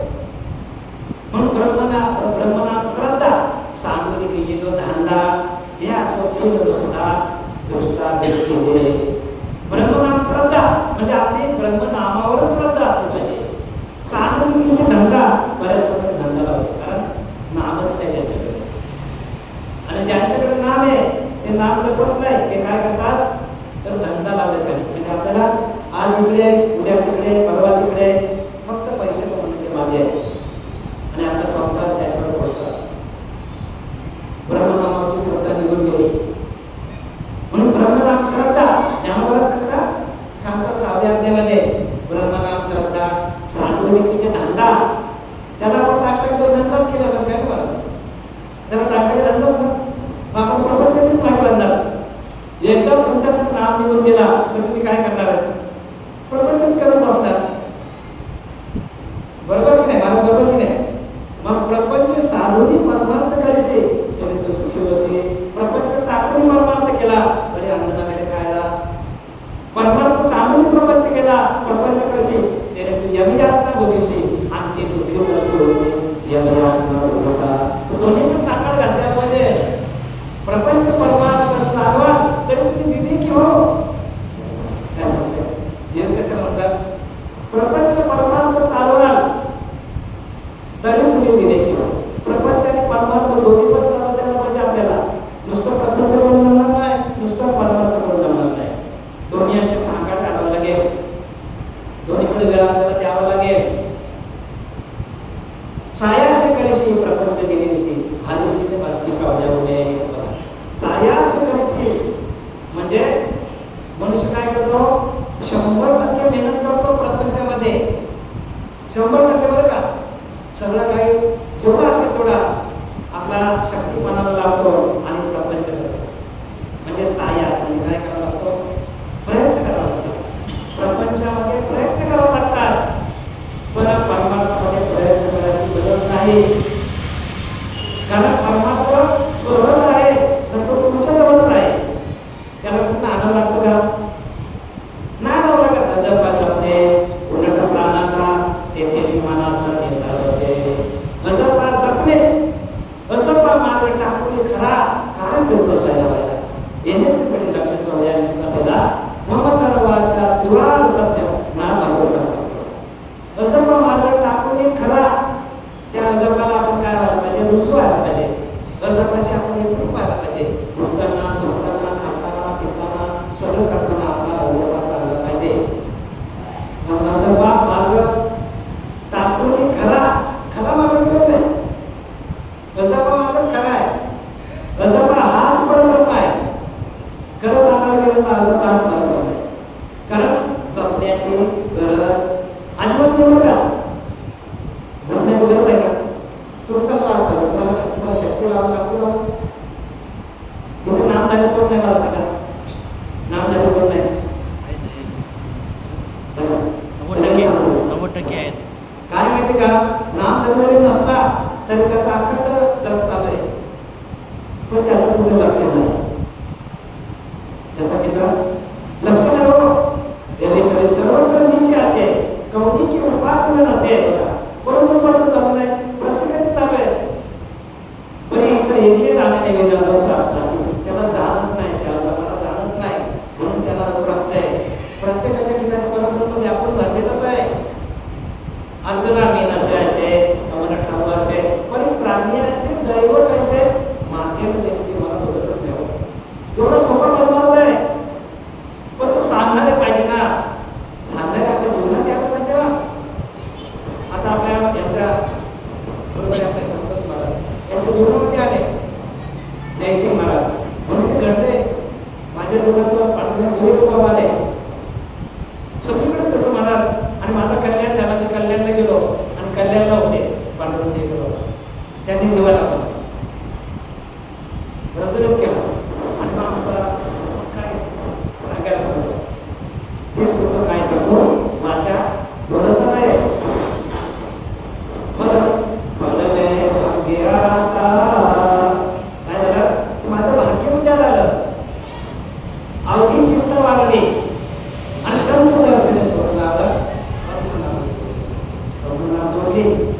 B: म्हणून ब्रह्मनाम श्रद्धा सांगून की जो धंदा हे असोशील नुसता दृष्टा दृष्टीने. ब्रह्मनाम श्रद्धा म्हणजे आपली ब्रह्मनामावर श्रद्धा असली पाहिजे. सांगून की धंदा बऱ्याच लोकांनी धंदा लावले कारण नामच नाही त्यांच्याकडे. आणि ज्यांच्याकडे नाम आहे ते नाम जपत नाही ते काय करतात तर धंदा लावले त्यांनी. म्हणजे आपल्याला आज इकडे उद्या तिकडे परवा तिकडे फक्त पैसे कमवण्याचे मागे आहे आणि आपला संसार त्याच्यावर पोहोचतात. ब्रह्मनामाची श्रद्धा निघून गेली. म्हणून ब्रह्मनाम श्रद्धा ज्ञानोबा श्रद्धा सांगतात 6व्या अध्यायामध्ये ब्रह्मनाम श्रद्धा सांडोलिकीचे धंदा त्याला आपण टाकलं तो धंदाच केला असं काय मला त्याला टाकले धंदाच ना आपण प्रपंचाचीच मागे बांधणार. एकदा तुमच्याकडे नाम निघून गेला तर तुम्ही काय करणार आहे प्रपंचच करत बसणार. बरोबर की नाही मला बरोबर की नाही. मग प्रपंच साधूनी परमार्थ करायचे सावल्यामुळे सायास करशील म्हणजे मनुष्य काय करतो 100% मेहनत करतो प्रपंचामध्ये 100% बरं का सगळं काही जेवढा असेल तेवढा आपला शक्तिपणाला लावतो आणि प्रपंच करतो म्हणजे सायास म्हणजे काय करावं लागतो प्रयत्न करावा लागतो प्रपंचामध्ये प्रयत्न करावा लागतात पण परमार्थामध्ये प्रयत्न करायची गरज नाही कारण परमार्थ सरळ आहे तर तो तुमच्या जवळच आहे त्याला पुन्हा आणावं लागतो का नाही आणावं लागत जपा जपणे उलट प्राणाचा तेथेच मनाचा निर्धार होते अजपा जपणे अजपा मार्ग टाकून खरा कारण करत असायला पाहिजे येण्याचे पडे लक्षात वयांची कपेला ममतर्वाच्या तिवार सत्य ना भरोसा अजपा मार्ग टाकून खरा त्या अजपाला आपण काय व्हायला पाहिजे रुजू व्हायला पाहिजे अजपाशी आपण एकरूप व्हायला पाहिजे उठताना झोपताना खाताना पिताना सगळं करताना आपला अजपा चालला पाहिजे अजपा मार्ग टाकून खरा खरा मार्ग तोच आहे अजपा मार्गच खरा आहे अजपा हाच परब्रह्म आहे खरं सांगायला गेलं तर अजपा हाच परब्रह्म आहे कारण जपण्याची गरज अजिबात नाही का जपण्याची गरज आहे का तुमचा श्वास आहे तुम्हाला शक्ती लावावी लागतो तुम्ही नामधारी कोण नाही मला सांगा नामधारी कोण नाही
A: 90% आहेत
B: काय माहिती का नामधारी जरी नसला तरी त्याचा अखंड जप चालू आहे पण त्याचं तिथं लक्ष नाही त्याचा तिथं लक्ष नाही हो तरी सर्वत्र नीचे असेल कवनी की उपासना नसेल परंतु परंतु चालू नाही प्रत्येकाची चालू आहे पण इथं एके जाण्याने वेदांत प्राप्त असेल त्याला जाणत नाही त्याला जमाला जाणत नाही म्हणून त्याला प्राप्त आहे प्रत्येकाच्या ठिकाणी परब्रह्म व्यापून भरलेलाच आहे अर्धना मी नसे असे मला ठाऊ असे पण प्राण्याचे दैवत असे माध्यम देखील मला बघतच नाही एवढा सोपा परमार्थ आहे पण तो सांगणारे पाहिजे ना सांगणारे आपल्या जीवनात यायला पाहिजे ना आता आपल्या यांच्या बरोबर आपले संतोष महाराज यांच्या जीवनामध्ये आले जयसिंग महाराज म्हणून ते घडले माझ्या जीवनात पाठवून बाबा आले सगळीकडे फिरलो महाराज आणि माझं कल्याण झालं मी कल्याणला गेलो आणि कल्याणला होते पांडुरंग गेलो त्यांनी दिवा लावला रजलोक केला आणि मग आमचा काय सांगायला लागलो ते सुद्धा काय सांगू माझ्या बोलत नाही फलले भाग्य आता काय झालं की माझं भाग्य उद्या झालं अवघी चिंता वाढली आणि सर्व दर्शन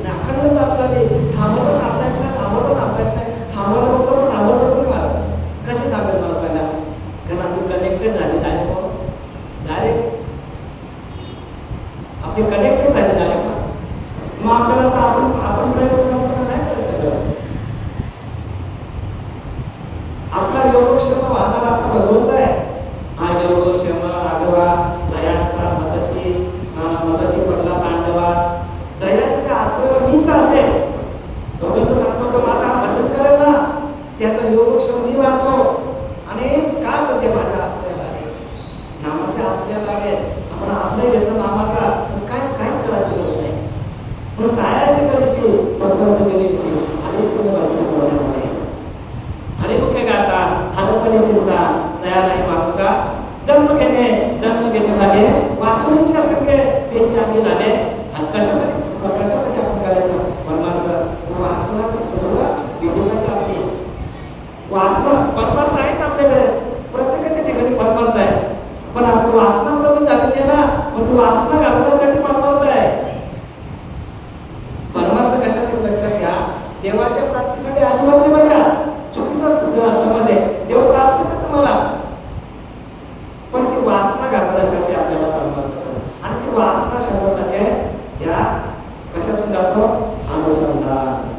B: अखंड आपल्याला थांबवलं थांबतायत नाही थांबवलं थांबतायत नाही थांबवलं बघतो थांबवलं तुम्ही मला कसे थांबेल मला सांगा कारण आपली कनेक्टेड झाली डायरेक्ट आपली कनेक्टेड झाली डायरेक्ट मग आपल्याला तर आपण प्रयत्न करतो नाही प्रयत्न करत आपला योगक्षेम वाहणारा आपला भगवंत आहे हा योगक्षेम आगवा दयांचा मदची पडला पांडवा दयांचा आश्रय मीच असेल भगवंत सांगतो की माझा भजन करेल ना त्याचा योगक्षेम मी वाहतो आणि का तर ते माझ्या आश्रयाला आले नामाच्या आश्रयाला आले आपण आश्रय घेतला नामाचा काहीच करायचं होत नाही म्हणून सायाशी करशील पटवर्त दिलीशी अरे सगळे वर्ष बोलण्यामुळे अरे मुख्य गाता हरपणे चिंता दयालाही मागता जन्म घेणे झाले वासनेच्या सगळे त्याचे अंगी झाले आणि कशासाठी आपण करायचं परमार्थ वासना सगळं विडूमध्ये आपली वासना परमार्थ आहेच आपल्याकडे प्रत्येकाच्या ठिकाणी परमार्थ आहे पण आपली वासना प्रमित झालेली आहे ना मग ती वासना घालवण्यासाठी परमार्थ आहे परमार्थ कशासाठी लक्षात घ्या देवाच्या प्राप्तीसाठी अजिबात नाही बरं का चुकीचा समज आहे देव प्राप्त आहे तुम्हाला पण ती वासना घालवण्यासाठी आपल्याला परमार्थ आणि ती वासना 100% त्या कशातून जातो अनुसंधान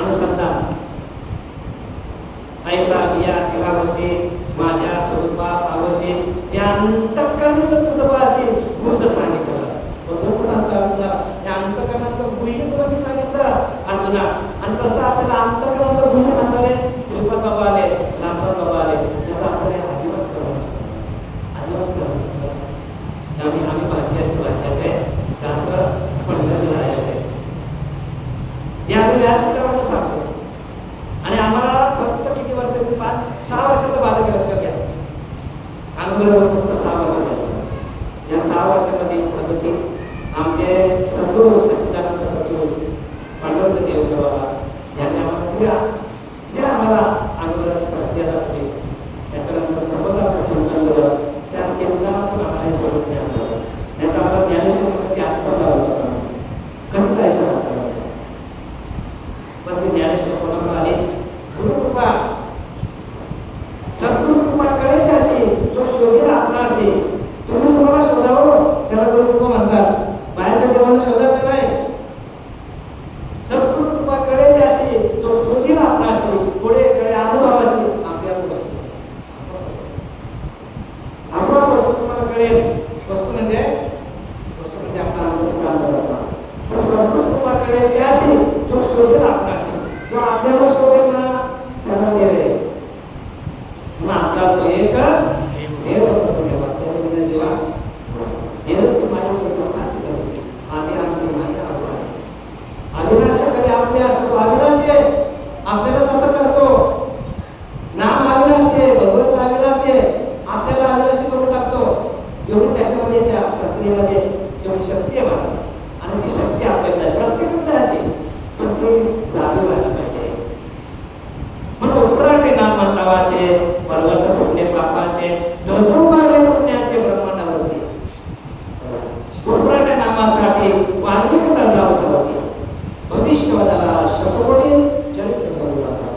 B: अनुसंधान ऐसा बिया तिला वसे माझ्या स्वरूपात आवसे या अंतःकरणाचं तुझं वासे गुज सांगितलं. भगवंत सांगता तुला या अंतःकरणातलं गुह्य तुला मी सांगितलं अर्जुना. आणि कसं आपल्याला अंतःकरणातलं गुह्य सांगणारे श्रीपाद बाबा आले, रामदास बाबा आले, त्याचा आपल्याला अजिबात कळलं आम्ही भाग्याचे असं पंढरीला यायचं हे आम्ही व्यासपीठावर सांगतो. आणि आम्हाला फक्त किती वर्ष 5-6 वर्षाचं बालक लक्षात घ्या. आम्ही फक्त 6 वर्ष झालं. या 6 वर्षामध्ये प्रगती आमचे सद्गुरू सच्चिदानंद सद्गुरू पांडुरंग देवकर बाबा यांनी आम्हाला दिल्या जे आम्हाला अगोदरची प्रक्रिया दाखवली. त्याच्यानंतर प्रबोधाचं चिंतन झालं. त्या चिंतनातून आम्हाला हे सगळं ज्ञान झालं. नाही तर आम्हाला ज्ञानेश्वर कधी आत्मा लावला होता कधी जायचं लागतं. पण ते ज्ञानेश्वर कोणाला आले गुरुकृपा सद्गुरुकृपा कळेल असे तो शोधेल आपला असे. तुम्ही तुम्हाला शोधावं त्याला गुरुकृपा म्हणतात. बाहेरच्या देवाला शोधायचं नाही. सद्गुरुकृपा कळेल असे तो शोधेल आपला असे पुढे कडे अनुभव असे आपल्या आपण वस्तू तुम्हाला कळेल. वस्तू म्हणजे आपला अनुभवाचा अनुभव. पण सद्गुरुकृपा कळेल ते असे तो शोधेल आपला असे. जो आपल्याला शोधेल ना त्याला देव आहे. मग आपला तो एक देव जेव्हा देव ते माझ्या आधी आमची माझ्या अवसाने अविनाश कधी आपले असतो. अविनाशी आहे आपल्याला तसं करतो. नाम अविनाशी आहे, भगवंत अविनाशी आहे, आपल्याला अविनाशी करून टाकतो. एवढी त्याच्यामध्ये त्या प्रक्रियेमध्ये एवढी शक्ती आहे मला. आणि ती शक्ती आपल्याला प्रत्येकाकडे राहते पण ती जागी व्हायला पाहिजे. म्हणून उपराटे नाम म्हणतावाचे पर्वत फुटले पापाचे धरून मारले पुण्याचे ब्रह्मांडावरती. उपराटे नामासाठी वाल्मिक तरला होती. भविष्यवादाला शतकोटी चरित्र करू लागतात.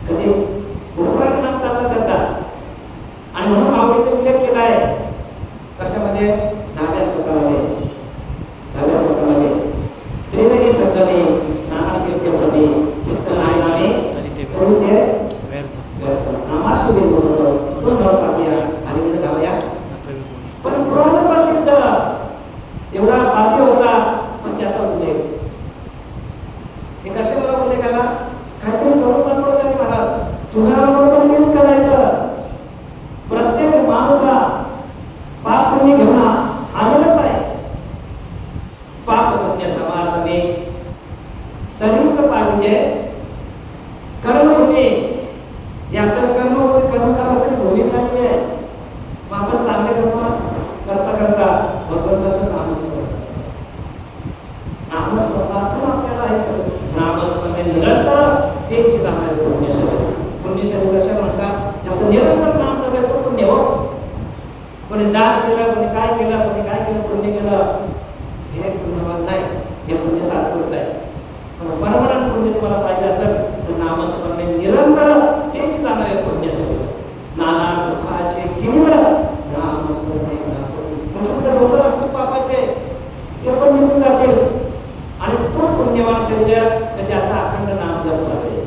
B: कधी उपराटे नाम चालला त्याचा. आणि म्हणून आवडीने उल्लेख केला आहे कशामध्ये 10व्या श्लोकामध्ये त्रिवेणी सद्गणे नाना तीर्थप्रणे चित्त नाही नामे करून ते व्यर्थ नामाशी बोलतो तो न पापिया हरिविंद गावया. पण पुराण प्रसिद्ध एवढा पापी होता पण त्याचा उल्लेख हे कशाला उल्लेख आला. काहीतरी करून दाखवलं त्यांनी महाराज. तुम्हाला पण तेच करायचं. प्रत्येक माणूस हा पाप पुण्य घेऊन आलेलाच आहे. पाप पुण्य समासमे तरीच पाहिजे कर्मभूमी. हे आपल्याला कर्म करायसाठी भूमी मिळालेली आहे. मग आपण चांगले कर्म करता करता भगवंताचं नामस्मरणातून आपल्याला हे सगळं नामस्मरणे निरंतर तेच जाणार पुण्यशरीर. पुण्यशरीर कसं म्हणतात त्याचं निरंतर नाम चालू तो पुण्य हो. कोणी दान केलं, कोणी काय केलं, पुण्य केलं हे पुण्यवान नाही. हे पुण्य तात्पुरतं आहे. पण परमनंट पुण्य तुम्हाला पाहिजे असेल तर नामस्मरणे निरंतर तेच जाणार आहे पुण्यशरीर. नाना दुःखाचे गिरीवर नामस्मरणे मोठे डोंगर असतील पापाचे ते पण निघून जातील. आणि तो पुण्यवान शरीर त्याचा अखंड नाम जप चालेल.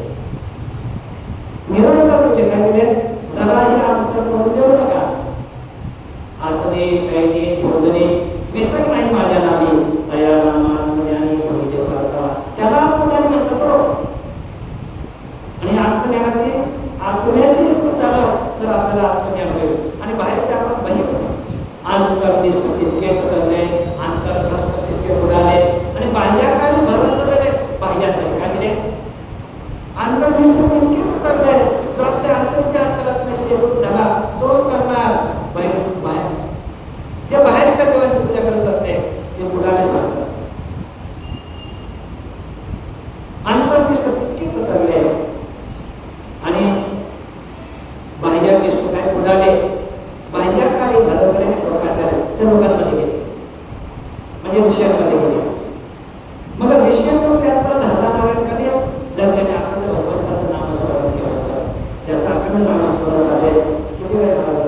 B: निरंतर म्हणजे काय केले जराही अंतर करून देऊ नका. आसने शयने भोजने विसर नाही माझ्या नामी दया नामा आत्मज्ञानी भविष्य पाहता. त्याला आत्मज्ञानी म्हणतात हो. आणि आत्मज्ञानाची झालं तर आपल्याला आत्मज्ञान होईल. आणि बाहेरचे आपण बहिर अंतर्निष्ठ तितकेच करणे अंतर्भ्रष्ट तितके उडाले. आणि बाह्याकारी भरून झालेले बाह्याचारी काय दिले अंतर्निष्ठ तितकेच करणे. जो आपल्या अंतरच्या अंतरात्म्याशी एकरूप झाला तोच करणार. बाहेर जे बाहेरच्या देवाची पूजा करत असते ते बुडाले सांगतात. अंतर्निष्ठ तितकेच करणे आणि बाह्यनिष्ठ काय बुडाले. बाह्यकारी भरवलेले लोकाचार्य ते लोकांमध्ये गेले म्हणजे विषयांमध्ये गेले. मग विषय त्याचा झाला नारायण कधी जर त्याने अखंड भगवंताचं नामस्मरण केलं होतं. त्याचा अखंड नामस्मरण झाले किती वेळ झाला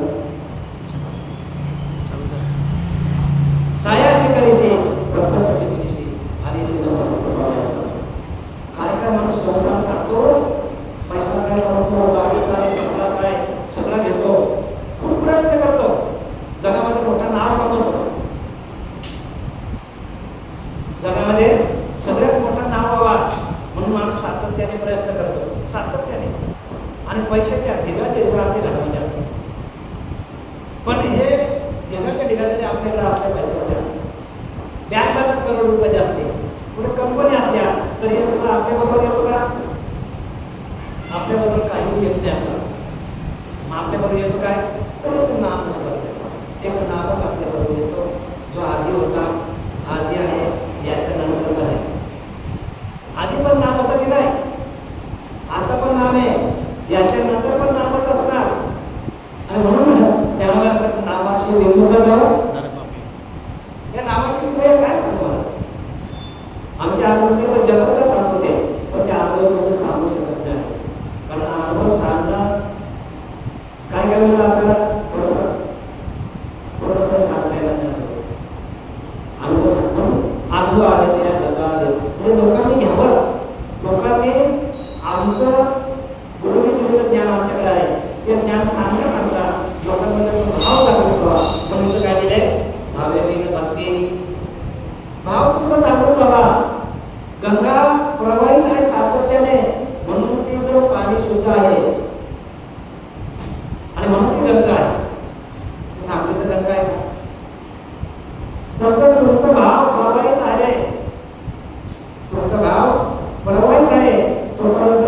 B: सायाशी करीशी प्रपंच हरिशी काय काय माणूस संसार प्रयत्न करतो सातत्याने, आणि पैशाच्या ढिगाच्या ढिगा आपल्या घरामध्ये असतो. पण हे ढिगाच्या ढिगामध्ये आपल्याकडे असल्या पैशाच्या बँक बॅलन्स करोड रुपये असते, कुठे कंपनी असल्या तर हे सगळं आपल्याबरोबर येतो का? आपल्याबरोबर काही येत नाही. आपला मग आपल्याबरोबर येतो काय? तर एक नाम नसतं, एक नामच आपल्याबरोबर येतो, जो आधी होता, आधी आहे, याच्या नंतर पण आहे. आधी पण नाम होतं की नाही? आता पण नाम आहे, याच्या नंतर पण नामच असणार. आणि म्हणून त्यामुळे असं नामाशी विमुखत या नामाची वेळ काय सांगू मला? आमच्या अनुभव तर जबरदस्त सांगते, पण त्या अनुभव सांगू शकत नाही. कारण अनुभव सांगणं काय करायला आपल्याला थोडंसं पूर्णपणे सांगता येणार नाही. अनुभव सांगणं अनुभव आले त्या जगात म्हणजे लोकांनी घ्यावं. लोकांनी आमचं गुरुने दिलेलं ज्ञान आमच्याकडे आहे, ते ज्ञान सांगता सांगता लोकांमध्ये भाव दाखवतो. म्हणून काय दिलंय? भावेन भक्ती. भाव तुमचा जागृत व्हावा. गंगा प्रवाहित आहे सातत्याने, म्हणून ती जो पाणी शुद्ध आहे आणि म्हणून ती गंगा आहे. ती थांबली तर गंगा आहे का? तसं तुमचा भाव प्रवाहित आहे, तुमचा भाव प्रवाहित आहे, तोपर्यंत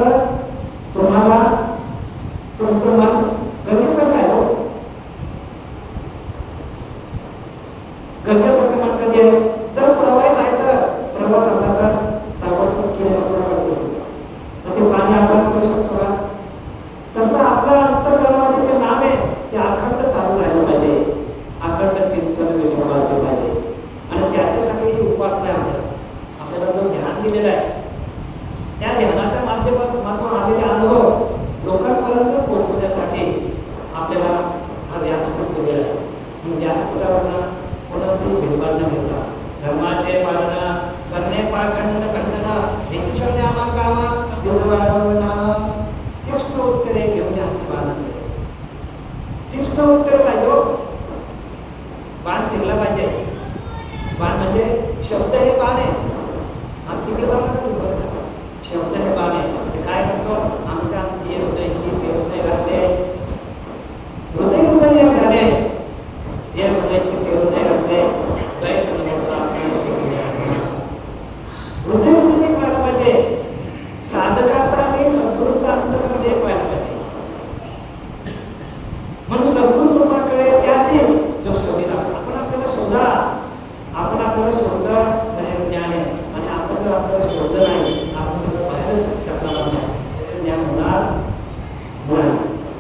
B: तुम्हाला तुमचं मन गंगेसारखं आहे. हो, गंगेसारखं मन कधी आहे? जर प्रवाहित आहे तर प्रवाह थांबला तर ताबडतोब किडे मकोडे पडतील. मग ते पाणी आपण करू शकतो का? तसं आपलं अंतःकरणामध्ये जे नाम आहे ते अखंड चालू राहिलं पाहिजे, अखंड चिंतन विठोबाचे पाहिजे. आणि त्याच्यासाठी उपासना आहे. आपल्याला जो ध्यान दिलेला आहे त्या ध्यानाच्या माध्यमातून आलेले अनुभव लोकांपर्यंत पोहोचवण्यासाठी आपल्याला हा व्यासपीठ दिलेला आहे. म्हणजे व्यासपीठावरनं कोणाची भिडबाड न घेता धर्माचे पालन करणे, पाखंड खंडन निश्चय आमा कामा देववाडव नाम तीक्ष्ण उत्तरे घेऊन हाती बाण केले. तीक्ष्ण उत्तरे पाहिजे. बाण फिरला पाहिजे. बाण म्हणजे शब्द हे बाण आहे. आम्ही तिकडे जाऊ नका. शब्द हे बाण आहे. ते काय करतो? आमच्या हे हृदयची ते हृदय घातले, हृदय हृदय झाले, हे हृदयाची ते हृदय घातले, हृदय हृदय हृदय एक व्हायला पाहिजे. साधकाचा आणि सद्गुरूचा अंतःकरण एक व्हायला पाहिजे. म्हणून सद्गुरू कृपाकडे त्याशी जो शोधित आपण आपल्याला शोधा, आपण आपल्याला शोधलं तर हे ज्ञान आहे. आणि आपण जर आपल्याला शोधलं नाही, आपण सगळं बाहेरच चक्राला नाही, ज्ञान होणार नाही.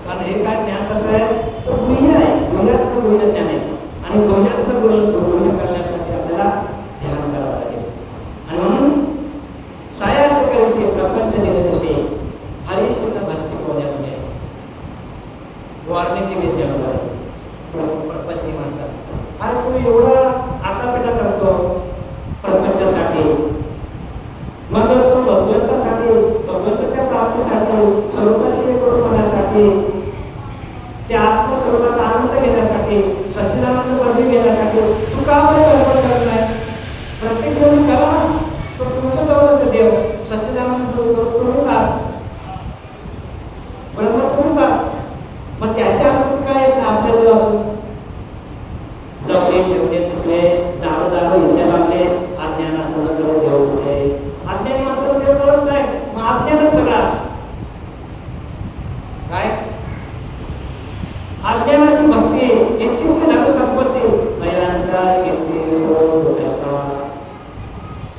B: कारण हे काय ज्ञान कसं आहे? तो गुह्य आहे, गुह्यातलं गुह्य ज्ञान आहे. आणि गुह्यातलं गुह्य करण्यासाठी आपल्याला ध्यान करावं लागेल. आणि म्हणून सायास करीशी प्रपंच दिले हरिश्चंद्र भस्ती होण्यामध्ये वॉर्निंग दिली जगाला. प्रपंची माणसा, अरे तू एवढा आटापिटा करतो प्रपंचासाठी, मग तू भगवंतासाठी, भगवंताच्या प्राप्तीसाठी, स्वरूपाशी एक होण्यासाठी, त्या आत्मस्वरूपाचा आनंद घेण्यासाठी, सच्चिदानंद पदवी घेण्यासाठी तू का बरं कल्पना करत नाही? प्रत्येक जण करा ना. तो तुमच्या जवळच देव सच्चिदानंद स्वरूप तुम्ही सांग, ब्रह्म तुम्ही सांग. मग त्याची अनुभूती काय आहे? आपल्याजवळ असून जवळे ठेवणे चुकले, दारू हिंड्या लागले, अज्ञानासह देव उठे. अज्ञानी माणसाला देव कळत नाही, मग अज्ञानच सगळा काय? अज्ञानाची भक्ती, इच्छित धर्म संपत्ती, नयनांचा कीर्ती डोक्याचा.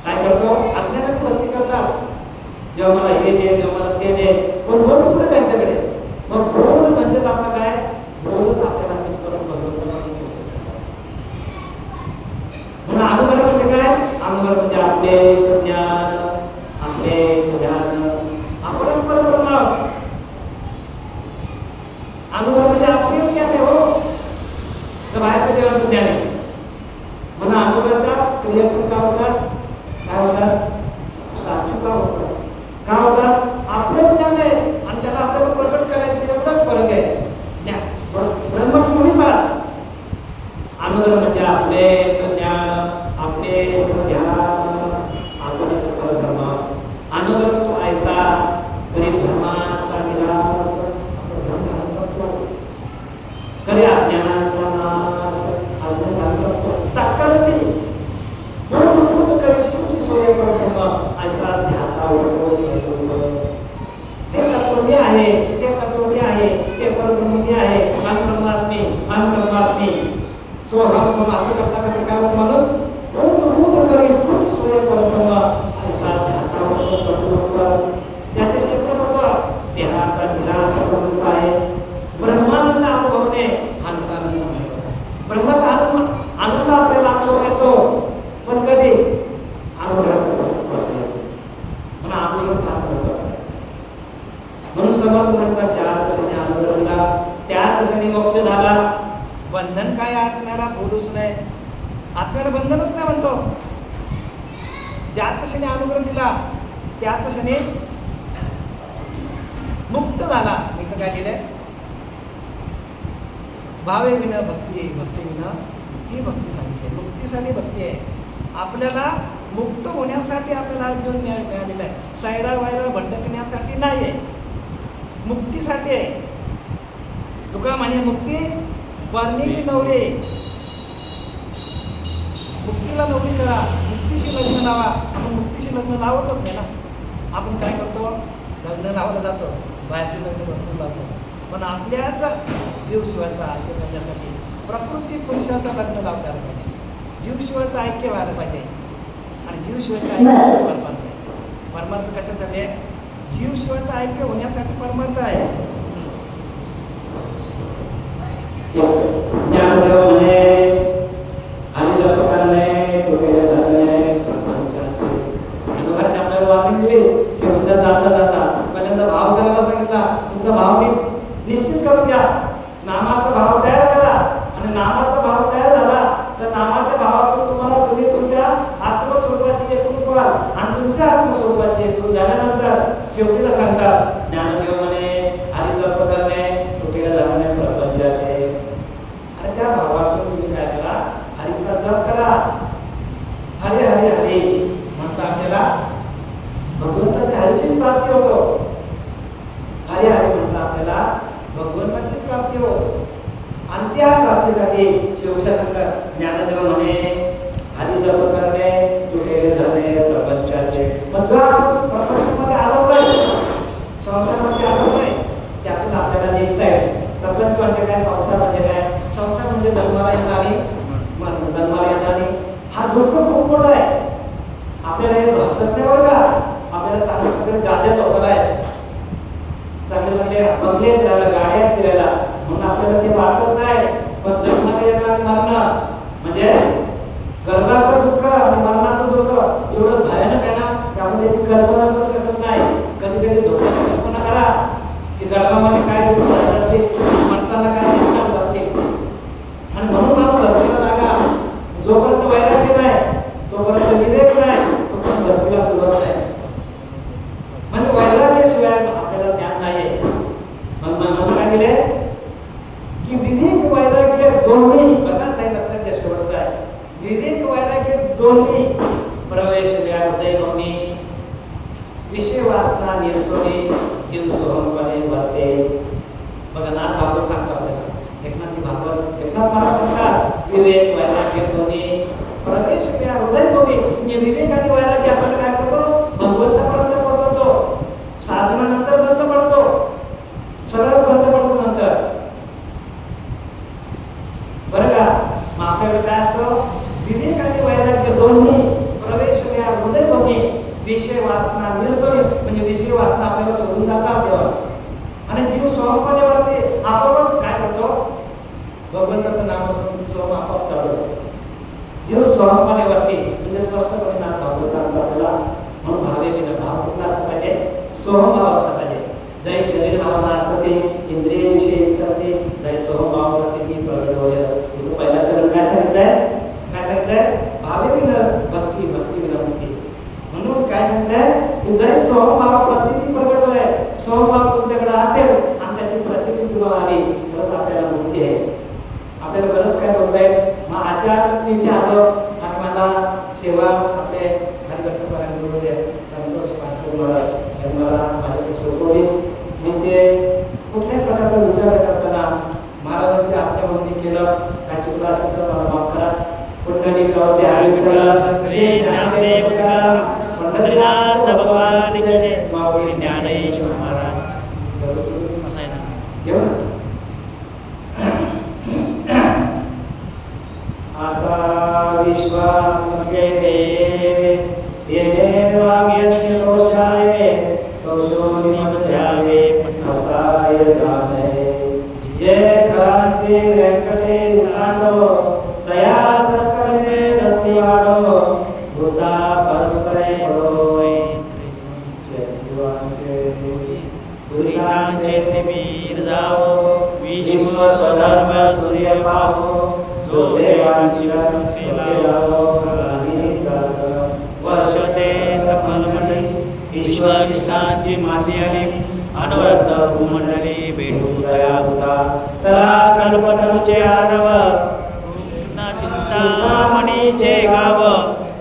B: काय करतो? अज्ञानाची भक्ती करतात. जेव्हा मला हे दे, जेव्हा मला ते दे, पण बोल कुठे त्यांच्याकडे? मग बोल म्हणजे आपलं काय? बोलच आपल्याला तिथपर्यंत भगवंताला म्हणून अनुभव म्हणजे काय? अनुभव म्हणजे आपले ज्ञान, आपले ध्यान, आपणच परब्रह्म. अनुभव म्हणजे आपले ज्ञान आहे. हो, तर बाहेरचं देवाचं ज्ञान आहे. म्हणून अनुभवाचा क्रियात्मक काय होतात? काय होतात? सात्विक भाव होतात. काय होतात? आपलं ज्ञान आहे आणि त्याला आपल्याला प्रकट करायचं, एवढाच फरक आहे. ब्रह्म तुम्ही सांग. अनुभव म्हणजे आपले ज्ञान, आपले ध्यान, आपणच परब्रह्म. अनुभव तो ऐसा समर्थ सांगतात ज्याच क्षणी अनुग्रह दिला त्याच क्षणी मोक्ष झाला. बंधन काय आत्म्याला बोलूच नाही, आत्म्याला बंधनच नाही म्हणतो. ज्याच क्षणी अनुग्रह दिला त्याच क्षणी मुक्त झाला. मी तर काय लिहिलंय, भावे विना भक्ती, भक्ती विना ती भक्ती सांगितली. मुक्तीसाठी भक्ती आहे. आपल्याला मुक्त होण्यासाठी आपल्याला जीवन मिळालेलं आहे. सैरा वायरा भटकण्यासाठी नाही आहे, मुक्तीसाठी आहे. तुका म्हणे मुक्ती वर्णिली नवरे, मुक्तीला नवरी करा, मुक्तीशी लग्न लावा. आपण मुक्तीशी लग्न लावतच नाही ना. आपण काय करतो, लग्न लावायला जातो, बाहेरचे लग्न भरपूर लावतो. पण आपल्याच जीवशिवाचा ऐक्य करण्यासाठी प्रकृती पुरुषाचं लग्न लावता आलं पाहिजे. जीवशिवाचं ऐक्य व्हायला पाहिजे. आणि जीवशिवाचं ऐक्य परमार्थ आहे. परमार्थ कशासाठी आहे? जीवशिवाचं ऐक्य होण्यासाठी परमार्थ आहे. ज्ञानदेव म्हणे आणि जप करणे तो केले धरणे प्रपंचाचे. ज्ञानोबाने आपल्याला वार्निंग दिली. शेवटीला जाता जाता पहिल्यांदा भाव करायला सांगितला. तुमचा भाव निश्चित करून घ्या. नामाचा भाव तयार करा. आणि नामाचा भाव तयार झाला तर नामाच्या भावातून तुम्हाला तुम्ही तुमच्या आत्मस्वरूपाशी एकरूप व्हाल. आणि तुमच्या आत्मस्वरूपाशी एकरूप झाल्यानंतर शेवटीला सांगतात ज्ञानदेव म्हणे हरी जप करणे तुटेला धरणे प्रपंचाचे. आणि त्या भावातून तुम्ही काय करा, हरीचा जप करा. हरे हरे हरे म्हणता आपल्याला भगवंताच्या हरीची प्राप्ती होतो. हरे हरे म्हणता आपल्याला भगवंताची प्राप्ती होतो. आणि त्या प्राप्तीसाठी शेवटला सांगतात ज्ञानदेव म्हणे हरी जप करणे तुटेले धरणे प्रपंचाचे. पण जो आपण प्रपंचामध्ये अडकलोय, संसारामध्ये अडकलोय, त्यातून आपल्याला निघता येईल. प्रपंच म्हणजे काय, संसार म्हणजे काय? संसार म्हणजे जन्माला येणारी मरण, जन्माला येणारी हा दुःख खूप मोठा आहे. आपल्याला हे भासत नाही बरं का. आपल्याला चांगल्या प्रकारे गाद्या झोपायला आहे, चांगले चांगले बंगले फिरायला, गाड्या फिरायला, म्हणून आपल्याला ते वाटत नाही. पण जन्माला येणारी मरण म्हणजे गर्भाचं दुःख आणि मरणाचं दुःख एवढं भयानक आहे ना की आपण त्याची कल्पना करू शकत नाही. कधी कधी झोपायची कल्पना करा की गर्भामध्ये काय दुःख होत असते, मरताना काय निर्णय होत असते. आणि म्हणून माणूस भक्तीला लागा. जोपर्यंत वैराग्य नाही, तोपर्यंत विवेक नाही, तोपर्यंत भक्तीला सुरुवात नाही. म्हणजे वैराग्याशिवाय आपल्याला ज्ञान नाही. म्हणून काय केले की विवेक वैराग्य दोन्ही, बघा काही लक्षात घ्या, शेवटचं आहे विवेक वैराग्य दोन्ही प्रवेश हृदय नोंदी विषय वासना निरसोनी जीव सोहमपणे वर्ते. बघा नाथ भागवत सांगतो आपल्याला, एकनाथ महाराज सांगतात विवेक वैराग्य दोन्ही प्रवेश हृदय नोंदी. म्हणजे विवेक आणि वैराग्य आपण काय करतो, भगवंतापर्यंत पोहोचवतो. साधनानंतर बंद पडतो, सगळं बंद पडतो नंतर, बरं का. मग आपल्याकडे काय असतं, विवेक आणि वैराग्य दोन्ही प्रवेश हृदय दोन्ही विषय वासना निरसोनी. म्हणजे विषय वासना आपल्याला सोडून जातात तेव्हा. आणि जीव सोहमपणे वरते. आपोआपच काय करतो, भगवंताचं नाम सोहम आपोआप चालवतो. जीव सोहमपणे वरते म्हणजे स्पष्टपणे नाम भागवत सांगतो आपल्याला. म्हणून भावे विना भाव कुठला असला पाहिजे, सोहम भाव असला पाहिजे. जय शरीर भावना असते इंद्रिय विषय विसरते, जय सोहम भाव प्रती ती प्रगट होय. इथं पहिला चरण काय सांगितलंय, काय सांगितलंय, भावे विना भक्ती, भक्ती विना मुक्ती. म्हणून काय सांगितलंय की जय सोहम भाव प्रती ती प्रगट होय. सोहम भाव तुमच्याकडे असेल आणि त्याची प्रचिती तुम्हाला आली तरच आपल्याला मुक्ती आहे. आपल्याला बरंच काय बोलता येईल. मग अचानक मी इथे आलो आणि मला सेवा आपले हरिभक्तपरायण गुरुदेव संतोष पाचोळे मला माझ्याकडे सोपवली. मी ते कुठल्याही प्रकारचा विचार करताना महाराजांच्या आज्ञा म्हणून मी केलं. काय चुकलं असेल तर मला माफ करा. पुंडलिकावरती हरी विठ्ठल श्री ज्ञानदेव पंढरीनाथ भगवान की जय. माऊली ज्ञानेश्वर महाराज असं आहे ना, घेऊ ना. आता विश्वास येणे वाग्यस्य दोषाये दोषो निमध्याये मसाय जाणे. जय खराचे व्यंकटेश सांडो तया सकले रती वाडो भूता परस्परे पडो. जय
A: दुरितांचे निमीर जावो विश्व स्वधर्म सूर्य पावो जो देवाची कृती लावो वर्ष ते सकल मंडळी ईश्वरिष्ठांची माती आली अनवरत भूमंडळी भेटू दया होता चला कल्पतरूचे आरव ना चिंतामणीचे गाव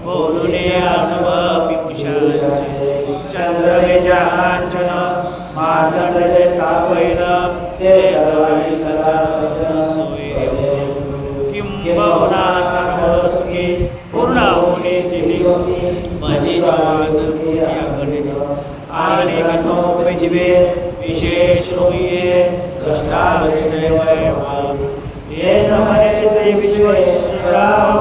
A: बोलुने आडव पियुषांचे चंद्रमेजांचन मार्गंडे तापैल ते सर्वांनी सदा सोय किंबहुना साखर सुखी पूर्ण होणे तिही माझी आणि गतो जीवे विशेष रोये द्रष्टा दृष्टे वैवा एक मने से विश्वेश्वराव